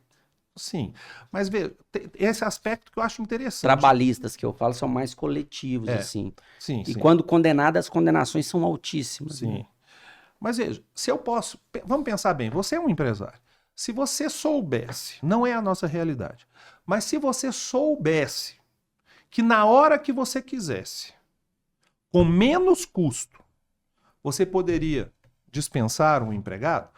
Sim, mas vê, esse aspecto que eu acho interessante. Trabalhistas que eu falo são mais coletivos, assim. Sim, e sim. quando condenado, as condenações são altíssimas. Sim. Né? Mas veja, se eu posso... Vamos pensar bem, você é um empresário. Se você soubesse, não é a nossa realidade, mas se você soubesse que na hora que você quisesse, com menos custo, você poderia dispensar um empregado,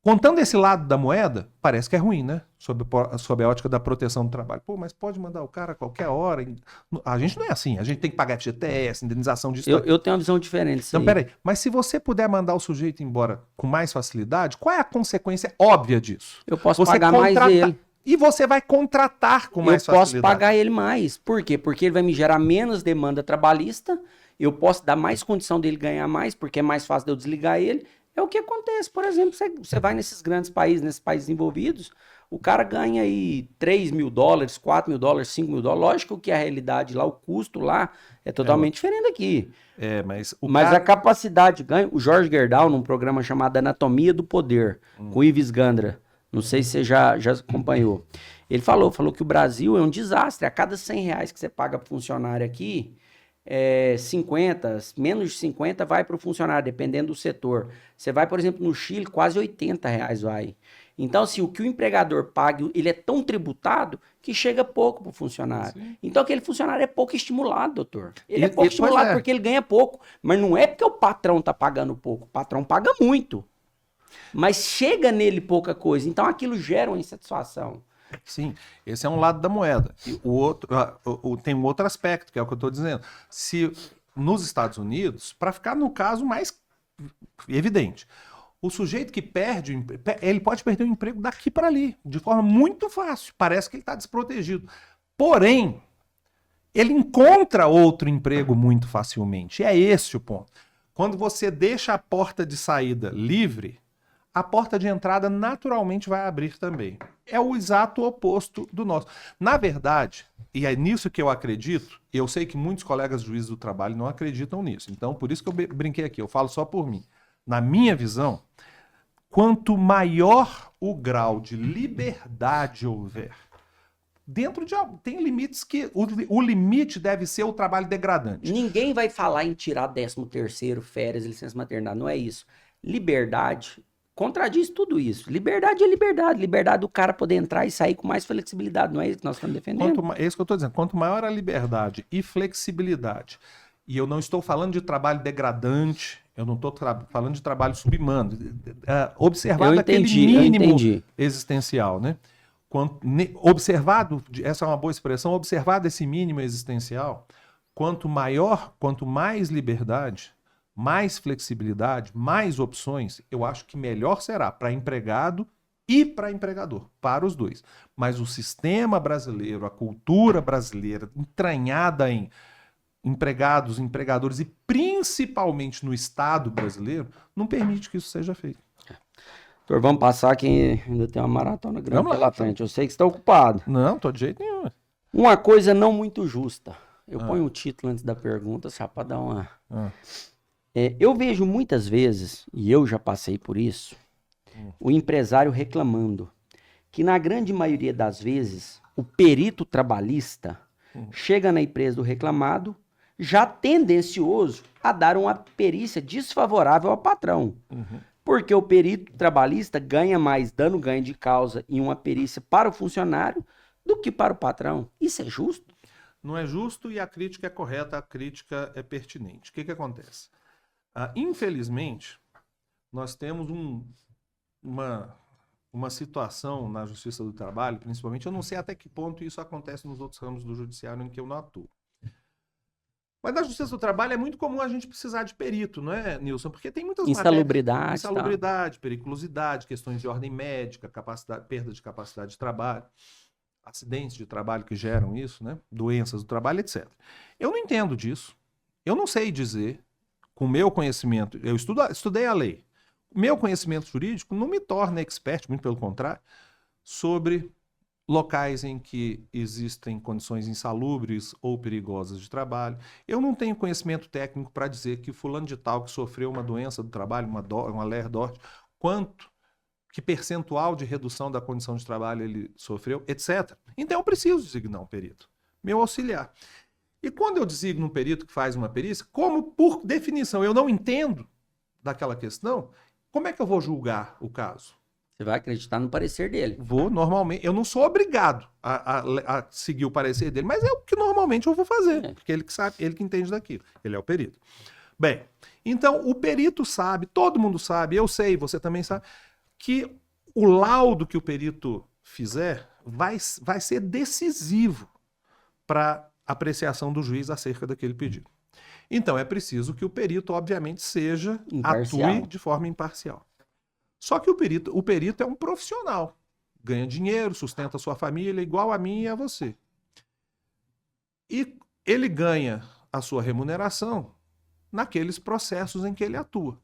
contando esse lado da moeda, parece que é ruim, né? Sob a ótica da proteção do trabalho. Pô, mas pode mandar o cara a qualquer hora. A gente não é assim. A gente tem que pagar FGTS, indenização disso. Eu tenho uma visão diferente. Então, peraí. Mas se você puder mandar o sujeito embora com mais facilidade, qual é a consequência óbvia disso? Eu posso pagar mais ele. E você vai contratar com mais facilidade. Eu posso pagar ele mais. Por quê? Porque ele vai me gerar menos demanda trabalhista. Eu posso dar mais condição dele ganhar mais, porque é mais fácil de eu desligar ele. É o que acontece, por exemplo, você vai nesses grandes países, nesses países desenvolvidos, o cara ganha aí $3 mil, $4 mil, $5 mil. Lógico que a realidade lá, o custo lá é totalmente diferente daqui. Mas a capacidade de ganho, o Jorge Gerdau, num programa chamado Anatomia do Poder, com o Ives Gandra, não sei se você já acompanhou, ele falou que o Brasil é um desastre. A cada R$100 que você paga para funcionário aqui, 50, menos de 50 vai para o funcionário, dependendo do setor. Você vai, por exemplo, no Chile, quase R$80 vai. Então, assim, o que o empregador paga, ele é tão tributado que chega pouco para o funcionário. Sim. Então, aquele funcionário é pouco estimulado, doutor. Ele é pouco estimulado porque ele ganha pouco. Mas não é porque o patrão está pagando pouco. O patrão paga muito. Mas chega nele pouca coisa. Então, aquilo gera uma insatisfação. Sim, esse é um lado da moeda. E o outro, tem um outro aspecto, que é o que eu estou dizendo. Se nos Estados Unidos, para ficar no caso mais evidente, o sujeito que perde, ele pode perder o emprego daqui para ali, de forma muito fácil. Parece que ele está desprotegido. Porém, ele encontra outro emprego muito facilmente. E é esse o ponto. Quando você deixa a porta de saída livre, a porta de entrada naturalmente vai abrir também. É o exato oposto do nosso. Na verdade, e é nisso que eu acredito, eu sei que muitos colegas juízes do trabalho não acreditam nisso. Então, por isso que eu brinquei aqui, eu falo só por mim. Na minha visão, quanto maior o grau de liberdade houver Tem limites que o limite deve ser o trabalho degradante. Ninguém vai falar em tirar 13º, férias, licença maternidade, não é isso. Liberdade contradiz tudo isso. Liberdade é liberdade. Liberdade do cara poder entrar e sair com mais flexibilidade, não é isso que nós estamos defendendo? É isso que eu estou dizendo. Quanto maior a liberdade e flexibilidade, e eu não estou falando de trabalho degradante, eu não estou falando de trabalho subhumano, observado aquele mínimo existencial, né? Observado, essa é uma boa expressão, observado esse mínimo existencial, quanto mais liberdade, mais flexibilidade, mais opções, eu acho que melhor será para empregado e para empregador, para os dois. Mas o sistema brasileiro, a cultura brasileira, entranhada em empregados, empregadores e principalmente no Estado brasileiro, não permite que isso seja feito. Doutor, vamos passar que ainda tem uma maratona grande pela frente. Eu sei que você está ocupado. Não, tô de jeito nenhum. Uma coisa não muito justa. Eu ponho um título antes da pergunta, só para dar uma... eu vejo muitas vezes, e eu já passei por isso, o empresário reclamando que na grande maioria das vezes o perito trabalhista chega na empresa do reclamado já tendencioso a dar uma perícia desfavorável ao patrão. Porque o perito trabalhista ganha mais dano ganho de causa em uma perícia para o funcionário do que para o patrão. Isso é justo? Não é justo e a crítica é correta, a crítica é pertinente. O que acontece? Infelizmente, nós temos uma situação na Justiça do Trabalho, principalmente, eu não sei até que ponto isso acontece nos outros ramos do judiciário em que eu não atuo. Mas na Justiça do Trabalho é muito comum a gente precisar de perito, não é, Nilson? Porque tem muitas insalubridade, periculosidade, questões de ordem médica, perda de capacidade de trabalho, acidentes de trabalho que geram isso, né? Doenças do trabalho, etc. Eu não entendo disso. Eu não sei dizer, com o meu conhecimento, eu estudei a lei. O meu conhecimento jurídico não me torna expert, muito pelo contrário, sobre locais em que existem condições insalubres ou perigosas de trabalho. Eu não tenho conhecimento técnico para dizer que fulano de tal que sofreu uma doença do trabalho, uma LER-DORT, que percentual de redução da condição de trabalho ele sofreu, etc. Então eu preciso designar um perito, meu auxiliar. E quando eu designo um perito que faz uma perícia, como por definição eu não entendo daquela questão, como é que eu vou julgar o caso? Você vai acreditar no parecer dele. Vou, normalmente. Eu não sou obrigado a seguir o parecer dele, mas é o que normalmente eu vou fazer, porque ele que sabe, ele que entende daquilo. Ele é o perito. Bem, então o perito sabe, todo mundo sabe, eu sei, você também sabe, que o laudo que o perito fizer vai ser decisivo para a apreciação do juiz acerca daquele pedido. Então é preciso que o perito, obviamente, atue de forma imparcial. Só que o perito é um profissional. Ganha dinheiro, sustenta a sua família, igual a mim e a você. E ele ganha a sua remuneração naqueles processos em que ele atua.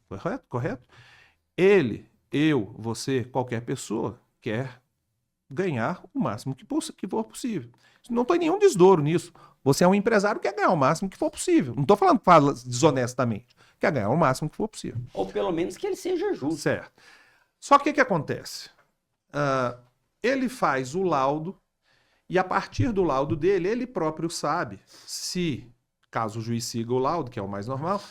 Correto? Ele, eu, você, qualquer pessoa quer ganhar o máximo que for possível. Não tem nenhum desdouro nisso. Você é um empresário que quer ganhar o máximo que for possível. Não estou falando que fala desonestamente. Quer ganhar o máximo que for possível. Ou pelo menos que ele seja justo. Certo. Só que o que acontece? Ele faz o laudo e a partir do laudo dele, ele próprio sabe se, caso o juiz siga o laudo, que é o mais normal,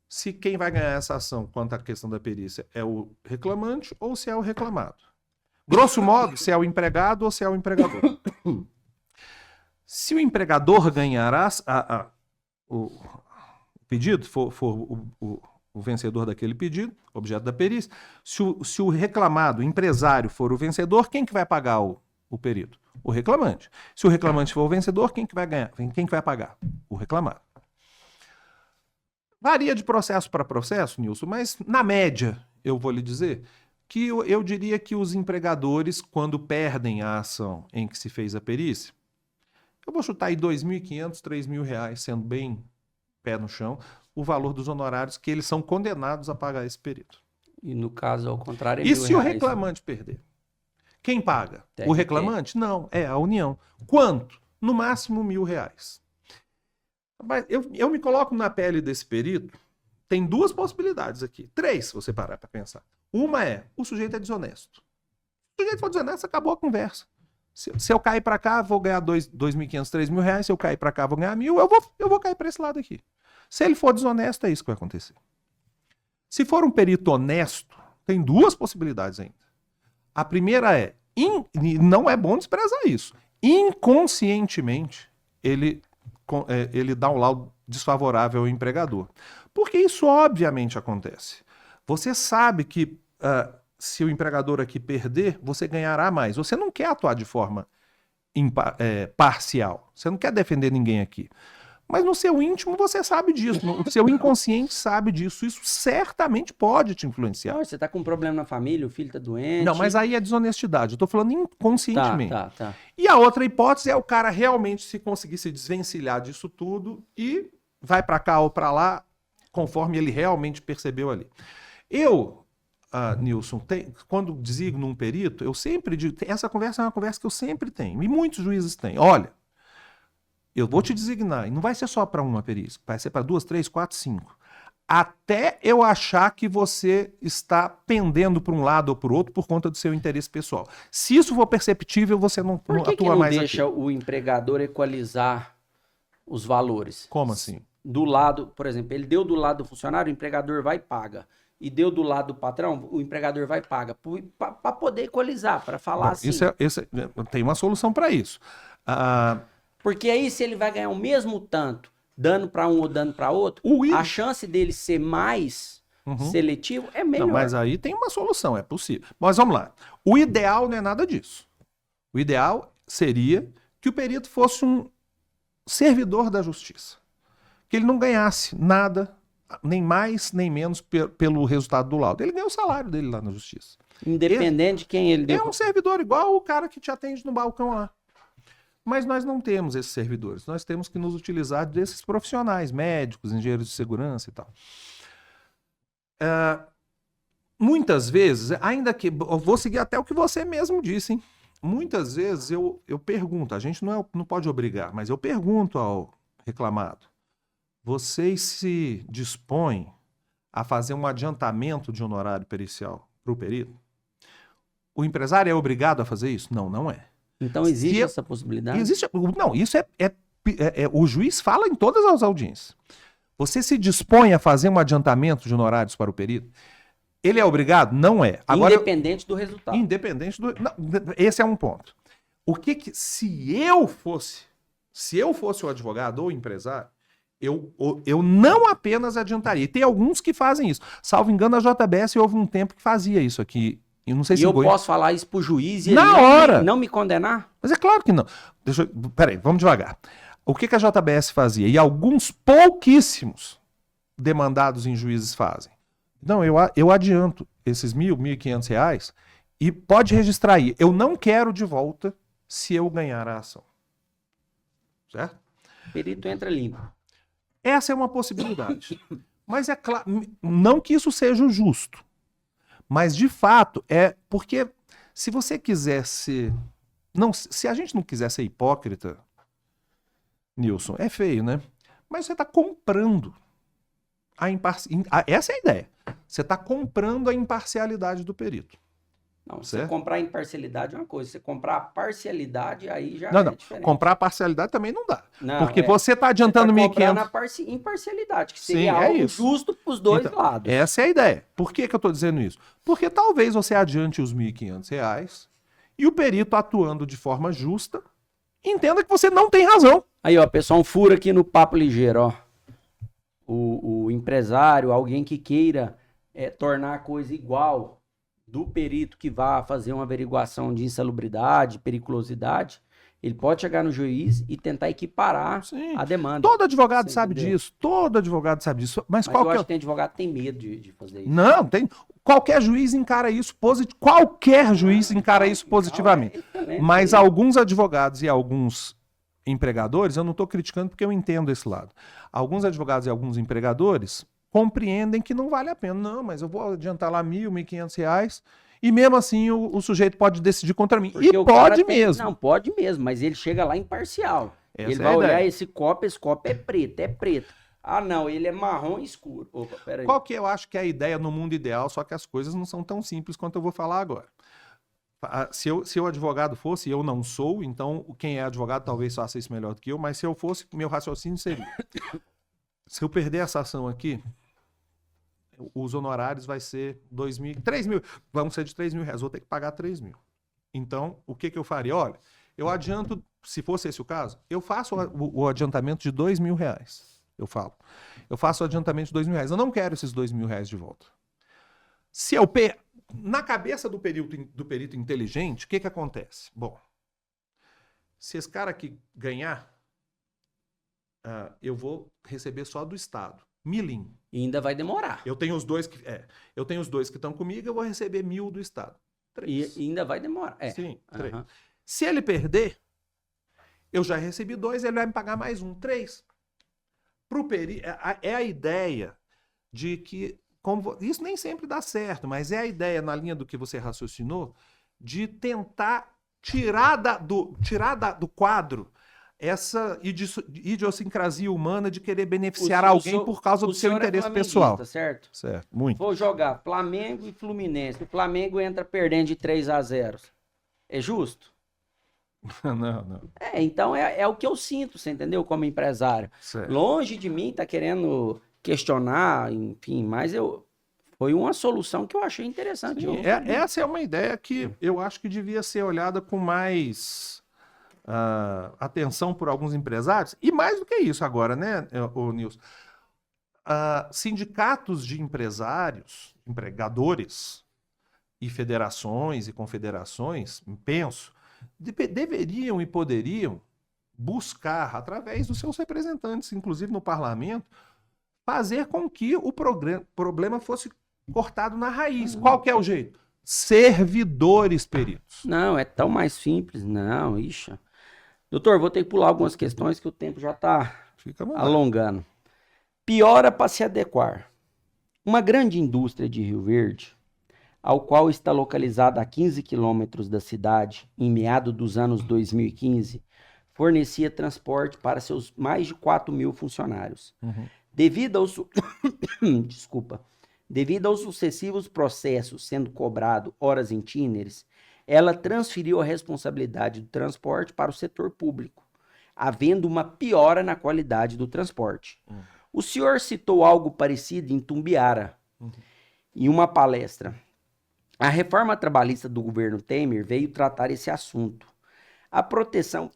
se quem vai ganhar essa ação quanto à questão da perícia é o reclamante ou se é o reclamado. Grosso modo, se é o empregado ou se é o empregador. Se o empregador ganhar o pedido, for o vencedor daquele pedido, objeto da perícia, se o reclamado, o empresário, for o vencedor, quem que vai pagar o perito? O reclamante. Se o reclamante for o vencedor, quem que vai ganhar? Quem que vai pagar? O reclamado. Varia de processo para processo, Nilson, mas na média, eu vou lhe dizer que eu diria que os empregadores, quando perdem a ação em que se fez a perícia, eu vou chutar aí R$2.500, R$3.000, sendo bem pé no chão, o valor dos honorários que eles são condenados a pagar esse perito. E no caso, ao contrário, é E se o reclamante perder? Quem paga? O reclamante? Não, é a União. Quanto? No máximo R$1.000. Mas eu me coloco na pele desse perito, tem duas possibilidades aqui. 3, se você parar para pensar. Uma é, o sujeito é desonesto. Se o sujeito for desonesto, acabou a conversa. Se eu cair para cá, vou ganhar 2.500, 3.000 reais. Se eu cair para cá, vou ganhar 1.000. Eu vou cair para esse lado aqui. Se ele for desonesto, é isso que vai acontecer. Se for um perito honesto, tem duas possibilidades ainda. A primeira é, não é bom desprezar isso, inconscientemente, ele dá um laudo desfavorável ao empregador. Porque isso obviamente acontece. Você sabe que se o empregador aqui perder, você ganhará mais. Você não quer atuar de forma parcial. Você não quer defender ninguém aqui. Mas no seu íntimo você sabe disso. No seu inconsciente sabe disso. Isso certamente pode te influenciar. Você tá com um problema na família, o filho tá doente. Não, mas aí é desonestidade. Eu tô falando inconscientemente. Tá. E a outra hipótese é o cara realmente se conseguir se desvencilhar disso tudo e vai para cá ou para lá, conforme ele realmente percebeu ali. Nilson, quando designo um perito, eu sempre digo, essa conversa é uma conversa que eu sempre tenho, e muitos juízes têm. Olha, eu vou te designar, e não vai ser só para uma perícia, vai ser para 2, 3, 4, 5. Até eu achar que você está pendendo para um lado ou para o outro por conta do seu interesse pessoal. Se isso for perceptível, você não atua mais aqui. Por que não deixa o empregador equalizar os valores? Como assim? Do lado, por exemplo, ele deu do lado do funcionário, o empregador vai e paga. E deu do lado do patrão, o empregador vai e paga. Para poder equalizar, para falar assim. Tem uma solução para isso. Porque aí, se ele vai ganhar o mesmo tanto, dando para um ou dando para outro, a chance dele ser mais seletivo é melhor. Não, mas aí tem uma solução, é possível. Mas vamos lá. O ideal não é nada disso. O ideal seria que o perito fosse um servidor da justiça. Que ele não ganhasse nada, nem mais, nem menos pelo resultado do laudo. Ele ganha o salário dele lá na justiça. Independente de quem ele deu. É um servidor igual o cara que te atende no balcão lá. Mas nós não temos esses servidores. Nós temos que nos utilizar desses profissionais, médicos, engenheiros de segurança e tal. Muitas vezes, ainda que... Eu vou seguir até o que você mesmo disse, hein? Muitas vezes eu pergunto, a gente não pode obrigar, mas eu pergunto ao reclamado, vocês se dispõem a fazer um adiantamento de honorário pericial para o perito? O empresário é obrigado a fazer isso? Não, não é. Então existe essa possibilidade? Existe. Não, isso o juiz fala em todas as audiências. Você se dispõe a fazer um adiantamento de honorários para o perito? Ele é obrigado? Não é. Agora, independente do resultado. Independente do... Não, esse é um ponto. Se eu fosse o advogado ou o empresário, eu não apenas adiantaria. E tem alguns que fazem isso. Salvo engano, a JBS houve um tempo que fazia isso aqui. Eu não sei se posso falar isso pro juiz e na hora não me condenar? Mas é claro que não. Peraí, vamos devagar. O que a JBS fazia? E alguns pouquíssimos demandados em juízes fazem. Não, eu adianto esses R$ 1.500 reais e pode registrar aí. Eu não quero de volta se eu ganhar a ação. Certo? O perito entra limpo. Essa é uma possibilidade. Mas é claro, não que isso seja o justo. Mas, de fato, porque se você quiser ser... se a gente não quiser ser hipócrita, Nilson, é feio, né? Mas você está comprando essa é a ideia. Você está comprando a imparcialidade do perito. Não, você comprar a imparcialidade é uma coisa. Você comprar a parcialidade, aí já não, diferente. Comprar a parcialidade também não dá. Porque você está adiantando 1.500... Você está comprando a imparcialidade, que seria algo justo para os dois lados. Essa é a ideia. Por que eu estou dizendo isso? Porque talvez você adiante os R$ 1.500 reais e o perito, atuando de forma justa, entenda que você não tem razão. Aí, ó, pessoal, um furo aqui no Papo Ligeiro, ó. O empresário, alguém que queira tornar a coisa igual do perito que vá fazer uma averiguação de insalubridade, periculosidade, ele pode chegar no juiz e tentar equiparar a demanda. Todo advogado sabe disso. Todo advogado sabe disso. Mas eu acho que tem advogado que tem medo de fazer isso. Não, tem. Qualquer juiz encara isso positivamente. Qualquer juiz encara isso positivamente. Mas alguns advogados e alguns empregadores, eu não estou criticando porque eu entendo esse lado. Alguns advogados e alguns empregadores compreendem que não vale a pena. Não, mas eu vou adiantar lá R$ 1.500 reais e mesmo assim o sujeito pode decidir contra mim. Porque e pode mesmo. Não, pode mesmo, mas ele chega lá imparcial. Ele vai olhar esse copo é preto. Ah, não, ele é marrom escuro. Opa, peraí. Qual que eu acho que é a ideia no mundo ideal, só que as coisas não são tão simples quanto eu vou falar agora. Se eu advogado fosse, eu não sou, então quem é advogado talvez faça isso melhor do que eu, mas se eu fosse, meu raciocínio seria: se eu perder essa ação aqui, os honorários vai ser 2.000, 3.000, vamos ser de 3.000 reais, vou ter que pagar 3.000. Então, o que eu faria? Olha, eu adianto, se fosse esse o caso, eu faço o adiantamento de 2.000 reais. Eu faço o adiantamento de 2.000 reais. Eu não quero esses 2.000 reais de volta. Se eu na cabeça do perito inteligente, o que acontece? Bom, se esse cara aqui ganhar, eu vou receber só do Estado. Milim. E ainda vai demorar. Eu tenho os dois que estão comigo, eu vou receber 1.000 do Estado. 3. E ainda vai demorar. Sim, 3. Se ele perder, eu já recebi 2, ele vai me pagar mais 1, 3. Pro perito, é a ideia de que, isso nem sempre dá certo, mas é a ideia, na linha do que você raciocinou, de tentar tirar do quadro essa idiosincrasia humana de querer beneficiar alguém por causa do seu interesse pessoal. Certo? Certo, muito. Vou jogar Flamengo e Fluminense. O Flamengo entra perdendo de 3-0. É justo? Não. Então é o que eu sinto, você entendeu? Como empresário. Certo. Longe de mim tá querendo questionar, enfim, mas foi uma solução que eu achei interessante. Sim, essa é uma ideia que eu acho que devia ser olhada com mais atenção por alguns empresários. E mais do que isso agora, né, Nilson? Sindicatos de empresários, empregadores e federações e confederações, penso, deveriam e poderiam buscar, através dos seus representantes, inclusive no parlamento, fazer com que o problema fosse cortado na raiz. Qual que é o jeito? Servidores peritos. Não, é tão mais simples. Não, ixi. Doutor, vou ter que pular algumas questões que o tempo já está alongando. Piora para se adequar. Uma grande indústria de Rio Verde, ao qual está localizada a 15 quilômetros da cidade, em meados dos anos 2015, fornecia transporte para seus mais de 4.000 funcionários. Uhum. Devido aos sucessivos processos sendo cobrado horas itinerares, ela transferiu a responsabilidade do transporte para o setor público, havendo uma piora na qualidade do transporte. O senhor citou algo parecido em Tumbiara, em uma palestra. A reforma trabalhista do governo Temer veio tratar esse assunto. A proteção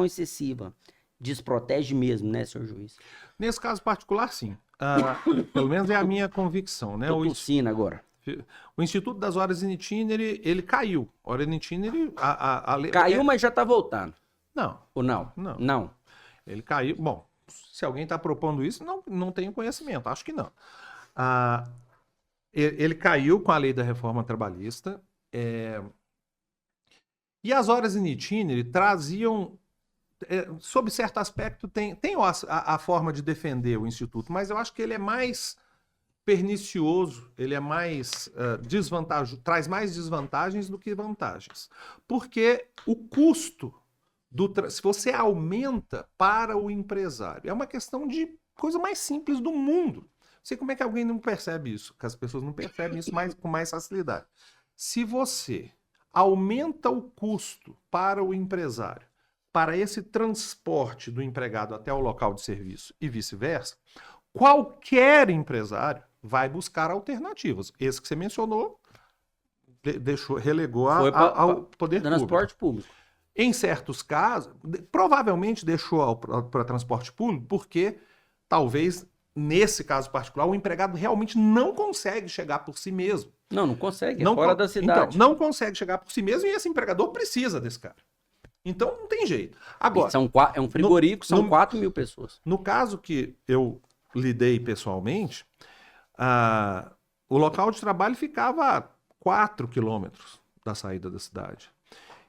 excessiva desprotege mesmo, né, senhor juiz? Nesse caso particular, sim. Pelo menos é a minha convicção, né? Tô tossindo agora. O Instituto das Horas in Itinere, ele caiu. Hora in Itinere... Caiu, mas já está voltando. Não. Ou não? Não. Ele caiu... Bom, se alguém está propondo isso, não tenho conhecimento. Acho que não. Ele caiu com a lei da reforma trabalhista. E as horas in Itinere traziam... sob certo aspecto, tem a forma de defender o Instituto, mas eu acho que ele é mais pernicioso, ele é mais desvantajoso, traz mais desvantagens do que vantagens. Porque o custo, se você aumenta para o empresário, é uma questão de coisa mais simples do mundo. Não sei como é que alguém não percebe isso, que as pessoas não percebem isso com mais facilidade. Se você aumenta o custo para o empresário, para esse transporte do empregado até o local de serviço e vice-versa, qualquer empresário vai buscar alternativas. Esse que você mencionou, relegou ao poder transporte público. Em certos casos, provavelmente deixou para transporte público, porque talvez, nesse caso particular, o empregado realmente não consegue chegar por si mesmo. Não consegue, fora da cidade. Então, não consegue chegar por si mesmo e esse empregador precisa desse cara. Então, não tem jeito. Agora, é um frigorífico, são 4.000 pessoas. No caso que eu lidei pessoalmente, o local de trabalho ficava a 4 quilômetros da saída da cidade.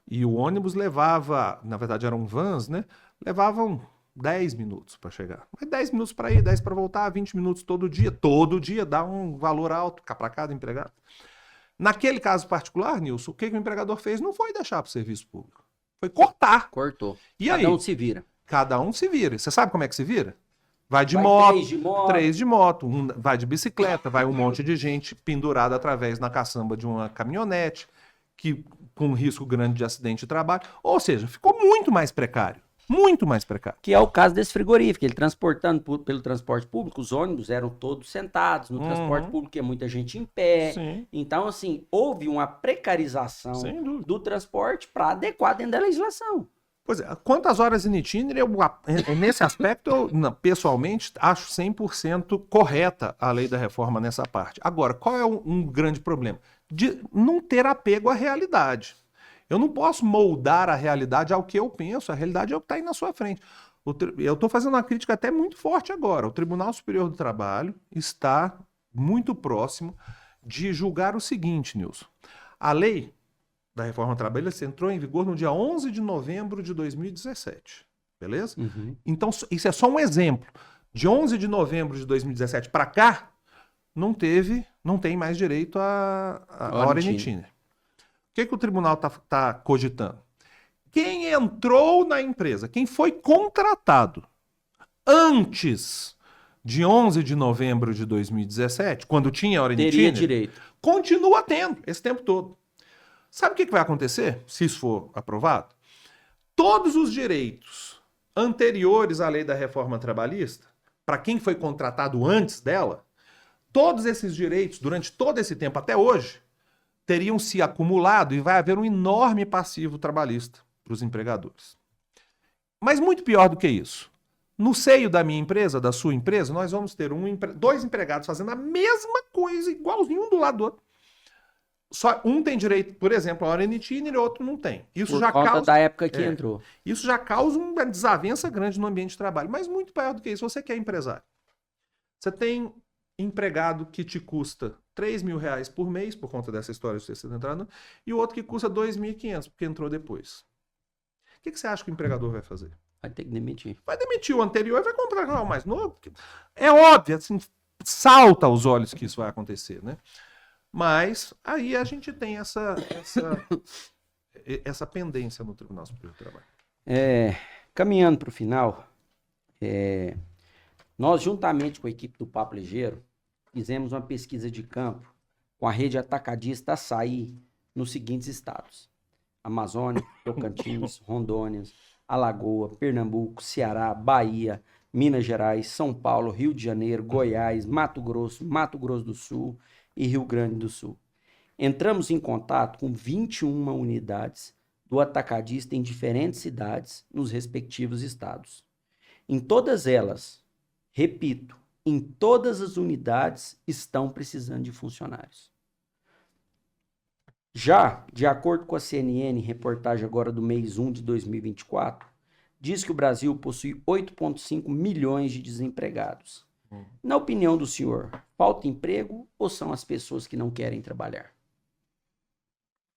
E o ônibus levava, na verdade eram vans, né? Levavam 10 minutos para chegar. Mas 10 minutos para ir, 10 para voltar, 20 minutos todo dia. Todo dia dá um valor alto para cada empregado. Naquele caso particular, Nilson, o que o empregador fez não foi deixar para o serviço público. Foi cortar. Cortou. E Cada um se vira. Cada um se vira. Você sabe como é que se vira? Vai de moto, 3 de moto, vai de bicicleta, vai um monte de gente pendurada através na caçamba de uma caminhonete. com risco grande de acidente de trabalho. Ou seja, ficou muito mais precário. Muito mais precário. Que é o caso desse frigorífico. Ele transportando pelo transporte público, os ônibus eram todos sentados. No transporte público é muita gente em pé. Sim. Então, assim, houve uma precarização Sem dúvida. do transporte para adequar dentro da legislação. Pois é, quantas horas in itinere, nesse aspecto, eu pessoalmente acho 100% correta a lei da reforma nessa parte. Agora, qual é um grande problema? De não ter apego à realidade. Eu não posso moldar a realidade ao que eu penso, a realidade é o que está aí na sua frente. Eu estou fazendo uma crítica até muito forte agora. O Tribunal Superior do Trabalho está muito próximo de julgar o seguinte, Nilson. A lei da reforma trabalhista entrou em vigor no dia 11 de novembro de 2017, beleza? Uhum. Então, isso é só um exemplo. De 11 de novembro de 2017 para cá, não tem mais direito a hora in itinere. O que o tribunal está cogitando? Quem entrou na empresa, quem foi contratado antes de 11 de novembro de 2017, quando tinha hora in itinere, teria direito. Continua tendo esse tempo todo. Sabe o que vai acontecer, se isso for aprovado? Todos os direitos anteriores à lei da reforma trabalhista, para quem foi contratado antes dela, todos esses direitos, durante todo esse tempo até hoje, teriam se acumulado e vai haver um enorme passivo trabalhista para os empregadores. Mas muito pior do que isso. No seio da minha empresa, da sua empresa, nós vamos ter dois empregados fazendo a mesma coisa, igualzinho um do lado do outro. Só um tem direito, por exemplo, a hora in itinere e outro não tem. Isso Por já conta causa da época que entrou. Isso já causa uma desavença grande no ambiente de trabalho. Mas muito pior do que isso, você que é empresário. Você tem empregado que te custa R$3.000 por mês, por conta dessa história de você ter entrado, e o outro que custa R$2.500, porque entrou depois. O que você acha que o empregador vai fazer? Vai ter que demitir. Vai demitir o anterior e vai comprar o mais novo. É óbvio, assim, salta aos olhos que isso vai acontecer, né? Mas aí a gente tem essa pendência no Tribunal Superior do Trabalho. Caminhando para o final, nós, juntamente com a equipe do Papo Ligeiro, fizemos uma pesquisa de campo com a rede atacadista Açaí nos seguintes estados: Amazônia, Tocantins, Rondônia, Alagoas, Pernambuco, Ceará, Bahia, Minas Gerais, São Paulo, Rio de Janeiro, Goiás, Mato Grosso do Sul e Rio Grande do Sul. Entramos em contato com 21 unidades do atacadista em diferentes cidades nos respectivos estados. Em todas elas, repito, em todas as unidades estão precisando de funcionários. Já, de acordo com a CNN, reportagem agora do mês 1 de 2024, diz que o Brasil possui 8,5 milhões de desempregados. Na opinião do senhor, falta emprego ou são as pessoas que não querem trabalhar?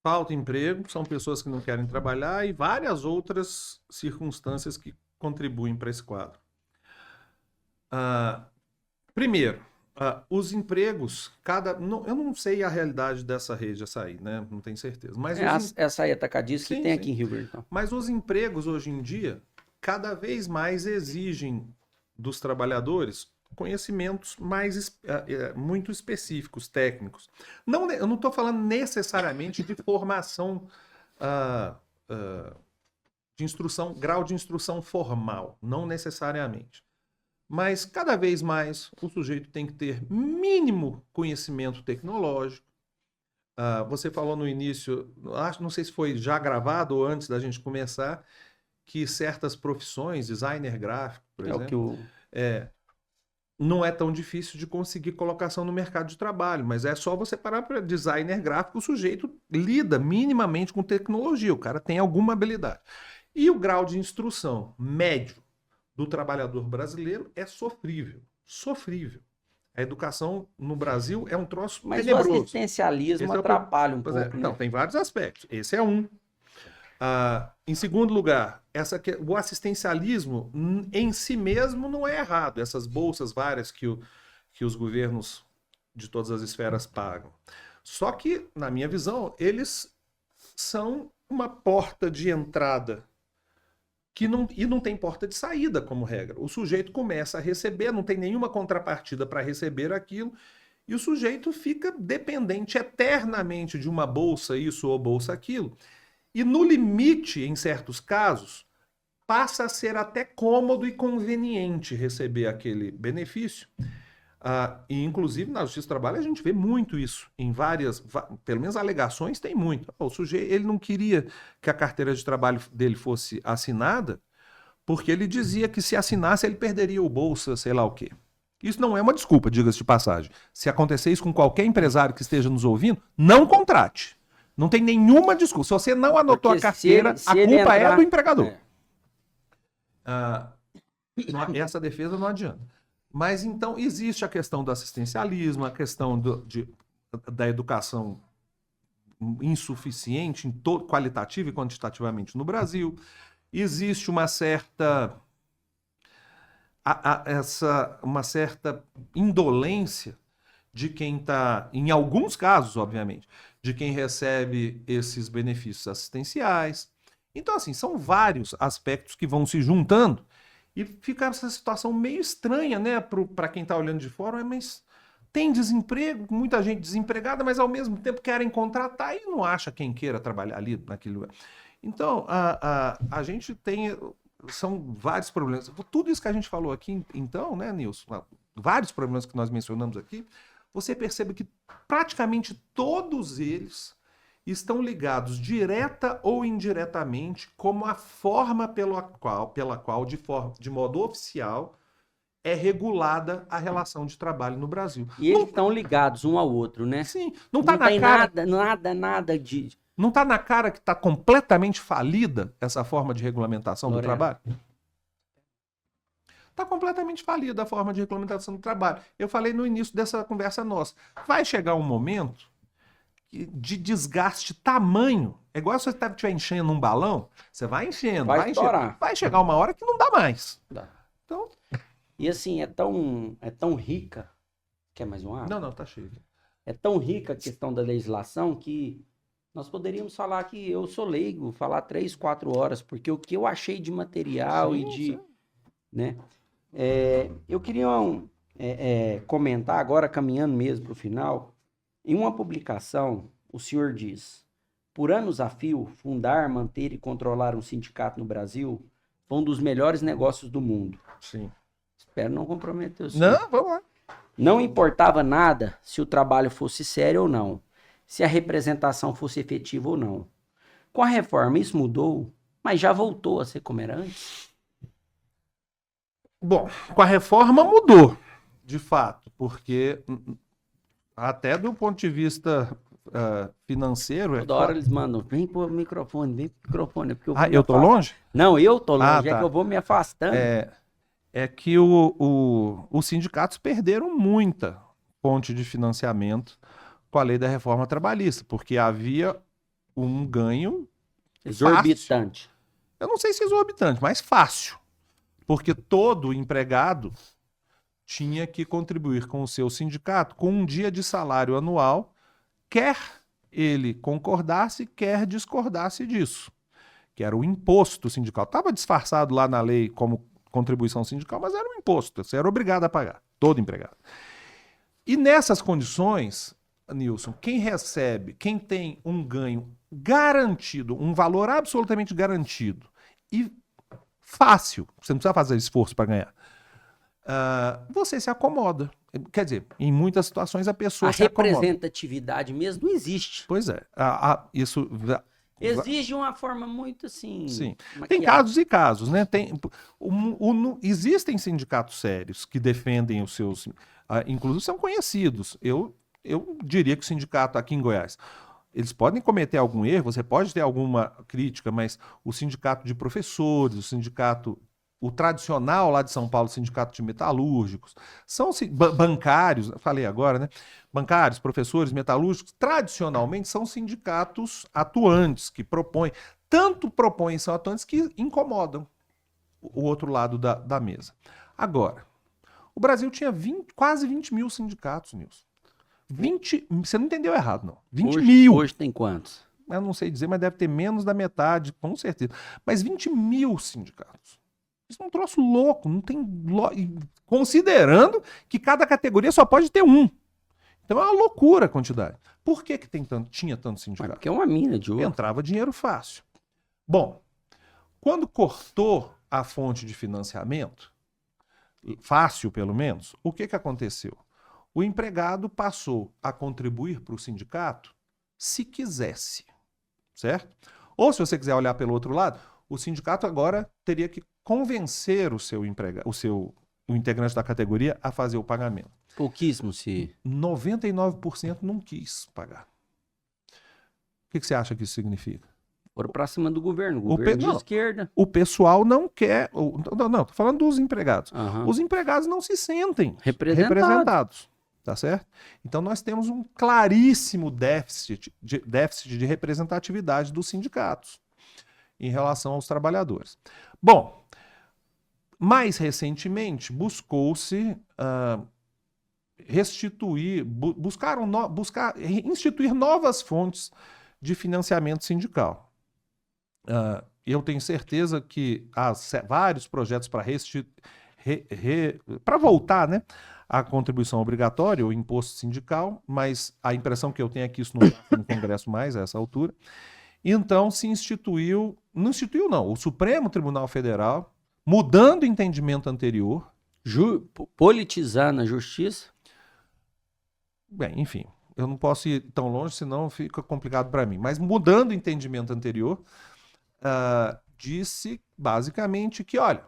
Falta emprego, são pessoas que não querem trabalhar e várias outras circunstâncias que contribuem para esse quadro. Primeiro, os empregos, eu não sei a realidade dessa rede Açaí, né? Não tenho certeza. Mas essa aí atacadista que tem aqui em Rio Grande. Então. Mas os empregos hoje em dia, cada vez mais exigem dos trabalhadores conhecimentos muito específicos, técnicos. Eu não estou falando necessariamente de formação de instrução, grau de instrução formal, não necessariamente. Mas cada vez mais o sujeito tem que ter mínimo conhecimento tecnológico. Você falou no início, não sei se foi já gravado ou antes da gente começar, que certas profissões, designer gráfico, por exemplo, não é tão difícil de conseguir colocação no mercado de trabalho, mas é só você parar para designer gráfico, o sujeito lida minimamente com tecnologia, o cara tem alguma habilidade. E o grau de instrução médio do trabalhador brasileiro é sofrível. Sofrível. A educação no Brasil é um troço tenebroso. Mas o assistencialismo atrapalha um pouco. Não, tem vários aspectos. Esse é um. Em segundo lugar, o assistencialismo em si mesmo não é errado. Essas bolsas várias que os governos de todas as esferas pagam. Só que, na minha visão, eles são uma porta de entrada e não tem porta de saída, como regra. O sujeito começa a receber, não tem nenhuma contrapartida para receber aquilo, E o sujeito fica dependente eternamente de uma bolsa isso ou bolsa aquilo. E no limite, em certos casos, passa a ser até cômodo e conveniente receber aquele benefício. E inclusive na Justiça do Trabalho a gente vê muito isso. Em várias, pelo menos alegações tem muito. O sujeito ele não queria que a carteira de trabalho dele fosse assinada, porque ele dizia que se assinasse ele perderia o bolsa, sei lá o quê. Isso não é uma desculpa, diga-se de passagem. Se acontecer isso com qualquer empresário que esteja nos ouvindo, não contrate. Não tem nenhuma desculpa. Se você não anotou a carteira, a culpa é do empregador. Essa defesa não adianta. Mas então existe a questão do assistencialismo, a questão da educação insuficiente, qualitativa e quantitativamente no Brasil. Existe uma certa uma certa indolência de quem está, em alguns casos, obviamente, de quem recebe esses benefícios assistenciais. Então, assim, são vários aspectos que vão se juntando e fica essa situação meio estranha, né, para quem está olhando de fora, mas tem desemprego, muita gente desempregada, mas ao mesmo tempo querem contratar e não acha quem queira trabalhar ali naquele lugar. Então, a gente tem... São vários problemas. Tudo isso que a gente falou aqui, então, né, Nilson? Vários problemas que nós mencionamos aqui, você percebe que praticamente todos eles estão ligados direta ou indiretamente como a forma pela qual de modo oficial, é regulada a relação de trabalho no Brasil. E eles estão ligados um ao outro, né? Sim. Não tem nada de... Não está na cara que está completamente falida essa forma de regulamentação do trabalho? Está completamente falida a forma de regulamentação do trabalho. Eu falei no início dessa conversa nossa. Vai chegar um momento de desgaste tamanho. É igual se você estiver enchendo um balão, você vai enchendo, vai enchendo. Vai chegar uma hora que não dá mais. Então... E assim, é tão rica... Quer mais um água? Não, tá cheio. É tão rica a questão da legislação que nós poderíamos falar que eu sou leigo, falar 3, 4 horas, porque o que eu achei de material e de... Sim. Né? Eu queria comentar agora, caminhando mesmo para o final, em uma publicação, o senhor diz: por anos a fio, fundar, manter e controlar um sindicato no Brasil foi um dos melhores negócios do mundo. Sim. Espero não comprometer o senhor. Não, vamos lá. Não importava nada se o trabalho fosse sério ou não, se a representação fosse efetiva ou não. Com a reforma isso mudou, mas já voltou a ser como era antes? Bom, com a reforma mudou, de fato, porque até do ponto de vista financeiro... Toda hora eles mandam, vem pro microfone, Porque eu tô longe? Não, eu tô longe, tá. Que eu vou me afastando. É que os sindicatos perderam muita fonte de financiamento com a lei da reforma trabalhista, porque havia um ganho exorbitante. Fácil. Eu não sei se exorbitante, mas fácil. Porque todo empregado tinha que contribuir com o seu sindicato com um dia de salário anual, quer ele concordasse, quer discordasse disso, que era o imposto sindical. Estava disfarçado lá na lei como contribuição sindical, mas era um imposto, você era obrigado a pagar, todo empregado. E nessas condições, Nilson, quem tem um ganho garantido, um valor absolutamente garantido e fácil, você não precisa fazer esforço para ganhar, você se acomoda. Quer dizer, em muitas situações a pessoa se acomoda. A representatividade mesmo não existe. Pois é, isso... Exige uma forma muito assim... Sim. Maquiada. Tem casos e casos, né? Existem sindicatos sérios que defendem os seus... inclusive são conhecidos. Eu diria que o sindicato aqui em Goiás, eles podem cometer algum erro, você pode ter alguma crítica, mas o sindicato de professores, o tradicional lá de São Paulo, sindicato de metalúrgicos, são bancários, falei agora, né? Bancários, professores, metalúrgicos, tradicionalmente são sindicatos atuantes, que são atuantes que incomodam o outro lado da mesa. Agora, o Brasil tinha quase 20 mil sindicatos, Nilson. Você não entendeu errado, não. 20 mil. Hoje tem quantos? Eu não sei dizer, mas deve ter menos da metade, com certeza. Mas 20 mil sindicatos. Isso é um troço louco, não tem... Considerando que cada categoria só pode ter um. Então é uma loucura a quantidade. Por que tinha tanto Mas sindicato? porque é uma mina de ouro. Entrava dinheiro fácil. Bom, quando cortou a fonte de financiamento, fácil pelo menos, o que aconteceu? O empregado passou a contribuir para o sindicato se quisesse, certo? Ou se você quiser olhar pelo outro lado, o sindicato agora teria que convencer o integrante da categoria a fazer o pagamento. Pouquíssimo se... 99% não quis pagar. O que você acha que isso significa? Foram pra cima do governo. Governo de esquerda. O pessoal não quer... Não, tô falando dos empregados. Aham. Os empregados não se sentem Representados. representados. Tá certo? Então nós temos um claríssimo déficit de representatividade dos sindicatos em relação aos trabalhadores. Bom, mais recentemente buscou-se instituir novas fontes de financiamento sindical. Eu tenho certeza que há vários projetos para voltar, né, a contribuição obrigatória, o imposto sindical, mas a impressão que eu tenho é que isso não está no Congresso mais a essa altura. Então se instituiu, não, o Supremo Tribunal Federal, mudando o entendimento anterior. Politizar na justiça? Bem, enfim, eu não posso ir tão longe, senão fica complicado para mim. Mas mudando o entendimento anterior, disse basicamente que, olha,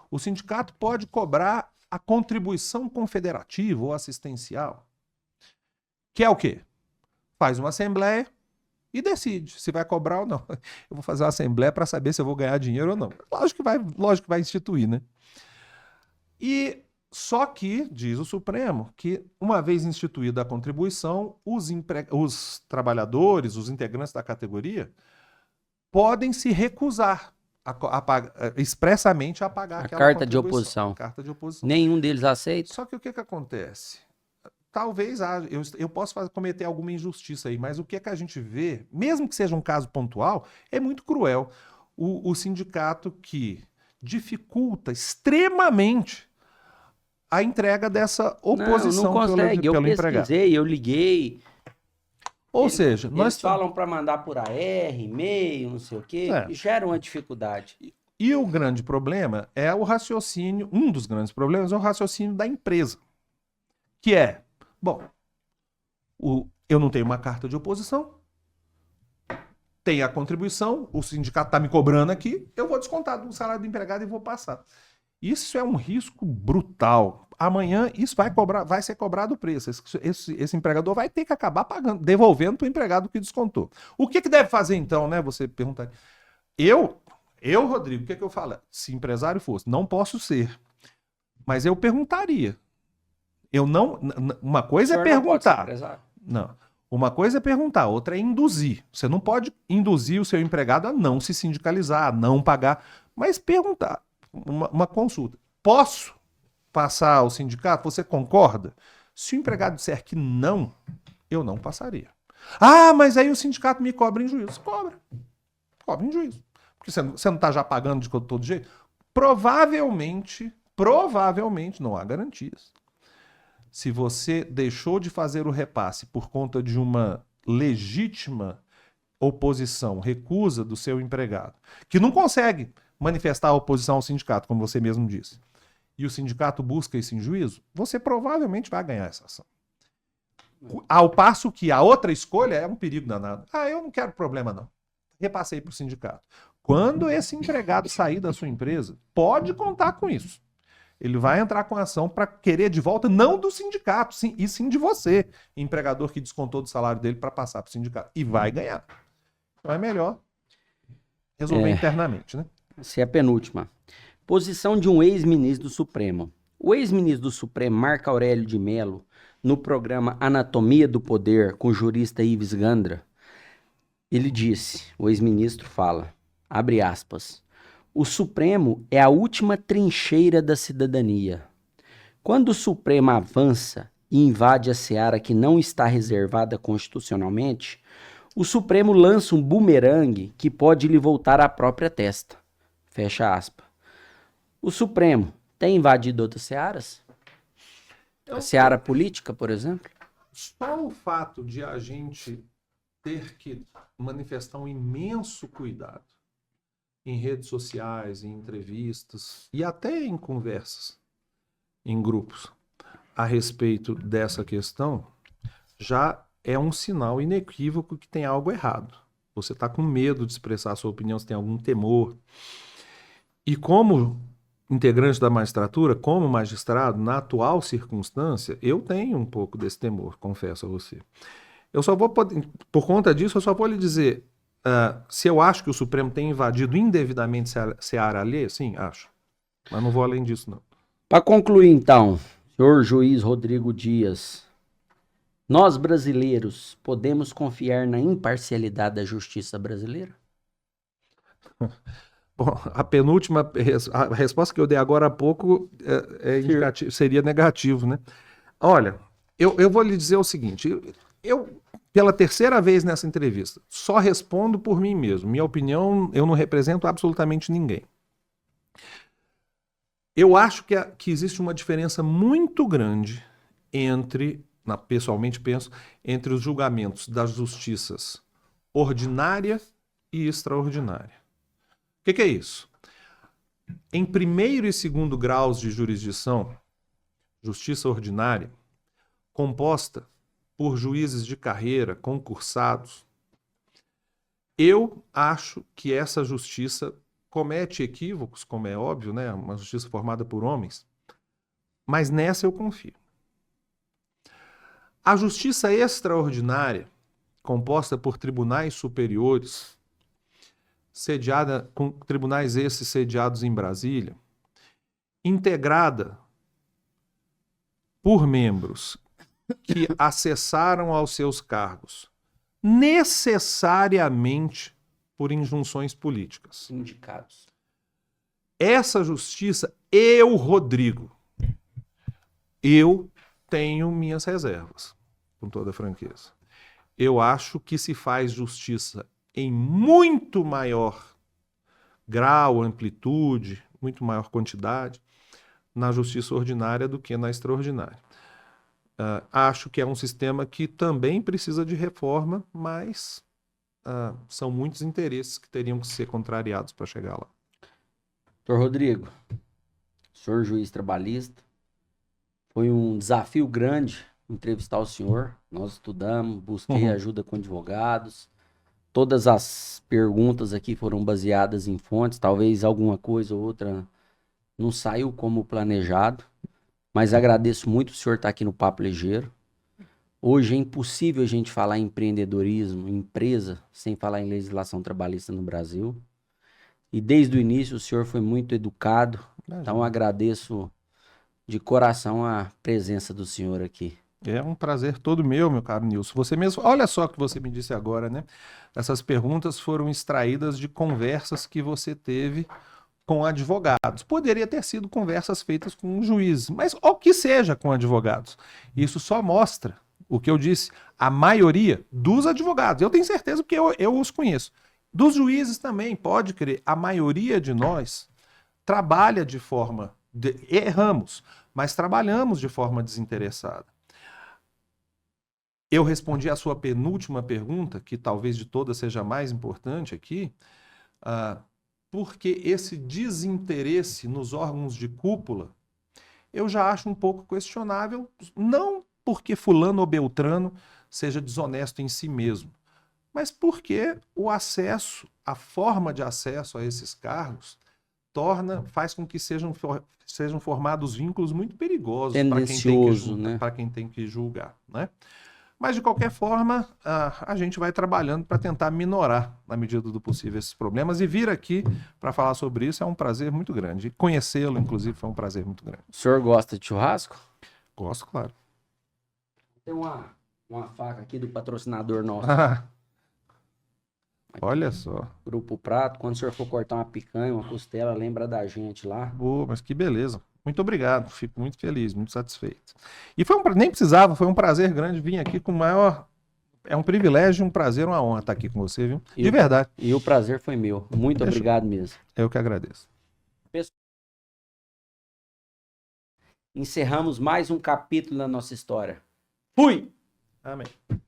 o sindicato pode cobrar a contribuição confederativa ou assistencial, que é o quê? Faz uma assembleia e decide se vai cobrar ou não. Eu vou fazer uma assembleia para saber se eu vou ganhar dinheiro ou não. Lógico que vai instituir, né? E só que, diz o Supremo, que uma vez instituída a contribuição, os trabalhadores, os integrantes da categoria, podem se recusar expressamente a pagar aquela carta de oposição. Carta de oposição. Nenhum deles aceita. Só que o que acontece? Talvez eu possa cometer alguma injustiça aí, mas o que a gente vê, mesmo que seja um caso pontual, é muito cruel. O sindicato que dificulta extremamente a entrega dessa oposição não consegue. pelo eu empregado. Eu liguei. Ou seja, eles falam para mandar por AR, e-mail, não sei o quê, e gera uma dificuldade. E o grande problema é o raciocínio, um dos grandes problemas é o raciocínio da empresa, que é, bom, eu não tenho uma carta de oposição, tem a contribuição, o sindicato está me cobrando aqui, eu vou descontar do salário do empregado e vou passar. Isso é um risco brutal. Amanhã isso vai ser cobrado o preço. Esse empregador vai ter que acabar pagando, devolvendo para o empregado que descontou. O que deve fazer então, né? Você pergunta. Eu, Rodrigo, o que eu falo? Se empresário fosse, não posso ser. Mas eu perguntaria. Uma coisa é perguntar. Não. Uma coisa é perguntar, outra é induzir. Você não pode induzir o seu empregado a não se sindicalizar, a não pagar, mas perguntar. Uma consulta. Posso passar ao sindicato? Você concorda? Se o empregado disser que não, eu não passaria. Ah, mas aí o sindicato me cobra em juízo. Cobra em juízo. Porque você não está já pagando de todo jeito? Provavelmente, não há garantias. Se você deixou de fazer o repasse por conta de uma legítima oposição, recusa do seu empregado, que não consegue manifestar a oposição ao sindicato, como você mesmo disse, e o sindicato busca isso em juízo, você provavelmente vai ganhar essa ação. Ao passo que a outra escolha é um perigo danado. Ah, eu não quero problema não. Repassei para o sindicato. Quando esse empregado sair da sua empresa, pode contar com isso. Ele vai entrar com ação para querer de volta, não do sindicato, e sim de você, empregador que descontou do salário dele para passar para o sindicato. E vai ganhar. Então é melhor resolver internamente, né? Essa é a penúltima. Posição de um ex-ministro do Supremo. O ex-ministro do Supremo, Marco Aurélio de Mello, no programa Anatomia do Poder, com o jurista Ives Gandra, ele disse, o ex-ministro fala, abre aspas, o Supremo é a última trincheira da cidadania. Quando o Supremo avança e invade a seara que não está reservada constitucionalmente, o Supremo lança um bumerangue que pode lhe voltar à própria testa. Fecha aspas. O Supremo tem invadido outras searas? A seara política, por exemplo? Só o fato de a gente ter que manifestar um imenso cuidado em redes sociais, em entrevistas e até em conversas, em grupos, a respeito dessa questão, já é um sinal inequívoco que tem algo errado. Você está com medo de expressar a sua opinião, você tem algum temor. E como integrante da magistratura, como magistrado, na atual circunstância, eu tenho um pouco desse temor, confesso a você. Eu só vou poder, por conta disso, eu só vou lhe dizer, se eu acho que o Supremo tem invadido indevidamente seara alheia, sim, acho. Mas não vou além disso, não. Para concluir, então, senhor juiz Rodrigo Dias, nós brasileiros podemos confiar na imparcialidade da justiça brasileira? Bom, a penúltima, a resposta que eu dei agora há pouco seria negativo, né? Olha, eu vou lhe dizer o seguinte, eu, pela terceira vez nessa entrevista, só respondo por mim mesmo. Minha opinião, eu não represento absolutamente ninguém. Eu acho que existe uma diferença muito grande entre, pessoalmente penso, entre os julgamentos das justiças ordinária e extraordinária. O que é isso? Em primeiro e segundo graus de jurisdição, justiça ordinária, composta por juízes de carreira, concursados, eu acho que essa justiça comete equívocos, como é óbvio, né? Uma justiça formada por homens, mas nessa eu confio. A justiça extraordinária, composta por tribunais superiores, sediada com tribunais esses sediados em Brasília, integrada por membros que acessaram aos seus cargos necessariamente por injunções políticas. Indicados. Essa justiça, eu, Rodrigo, eu tenho minhas reservas, com toda franqueza. Eu acho que se faz justiça em muito maior grau, amplitude, muito maior quantidade na justiça ordinária do que na extraordinária. Acho que é um sistema que também precisa de reforma, mas são muitos interesses que teriam que ser contrariados para chegar lá. Doutor Rodrigo, senhor juiz trabalhista, foi um desafio grande entrevistar o senhor. Nós estudamos, busquei ajuda com advogados. Todas as perguntas aqui foram baseadas em fontes, talvez alguma coisa ou outra não saiu como planejado, mas agradeço muito o senhor estar aqui no Papo Ligeiro. Hoje é impossível a gente falar em empreendedorismo, empresa, sem falar em legislação trabalhista no Brasil. E desde o início o senhor foi muito educado, então agradeço de coração a presença do senhor aqui. É um prazer todo meu caro Nilson. Você mesmo, olha só o que você me disse agora, né? Essas perguntas foram extraídas de conversas que você teve com advogados. Poderia ter sido conversas feitas com juízes, mas o que seja com advogados. Isso só mostra o que eu disse, a maioria dos advogados. Eu tenho certeza porque eu os conheço. Dos juízes também, pode crer, a maioria de nós trabalha de forma... erramos, mas trabalhamos de forma desinteressada. Eu respondi a sua penúltima pergunta, que talvez de todas seja a mais importante aqui, porque esse desinteresse nos órgãos de cúpula, eu já acho um pouco questionável, não porque fulano ou beltrano seja desonesto em si mesmo, mas porque o acesso, a forma de acesso a esses cargos, faz com que sejam formados vínculos muito perigosos para quem tem que julgar, né? Mas, de qualquer forma, a gente vai trabalhando para tentar minorar, na medida do possível, esses problemas. E vir aqui para falar sobre isso é um prazer muito grande. Conhecê-lo, inclusive, foi um prazer muito grande. O senhor gosta de churrasco? Gosto, claro. Tem uma faca aqui do patrocinador nosso. Olha só. Grupo Prato. Quando o senhor for cortar uma picanha, uma costela, lembra da gente lá. Boa, mas que beleza. Muito obrigado, fico muito feliz, muito satisfeito. E nem precisava, foi um prazer grande vir aqui com o maior... É um privilégio, um prazer, uma honra estar aqui com você, viu? De verdade. E o prazer foi meu. Muito obrigado mesmo. Eu que agradeço. Encerramos mais um capítulo da nossa história. Fui! Amém.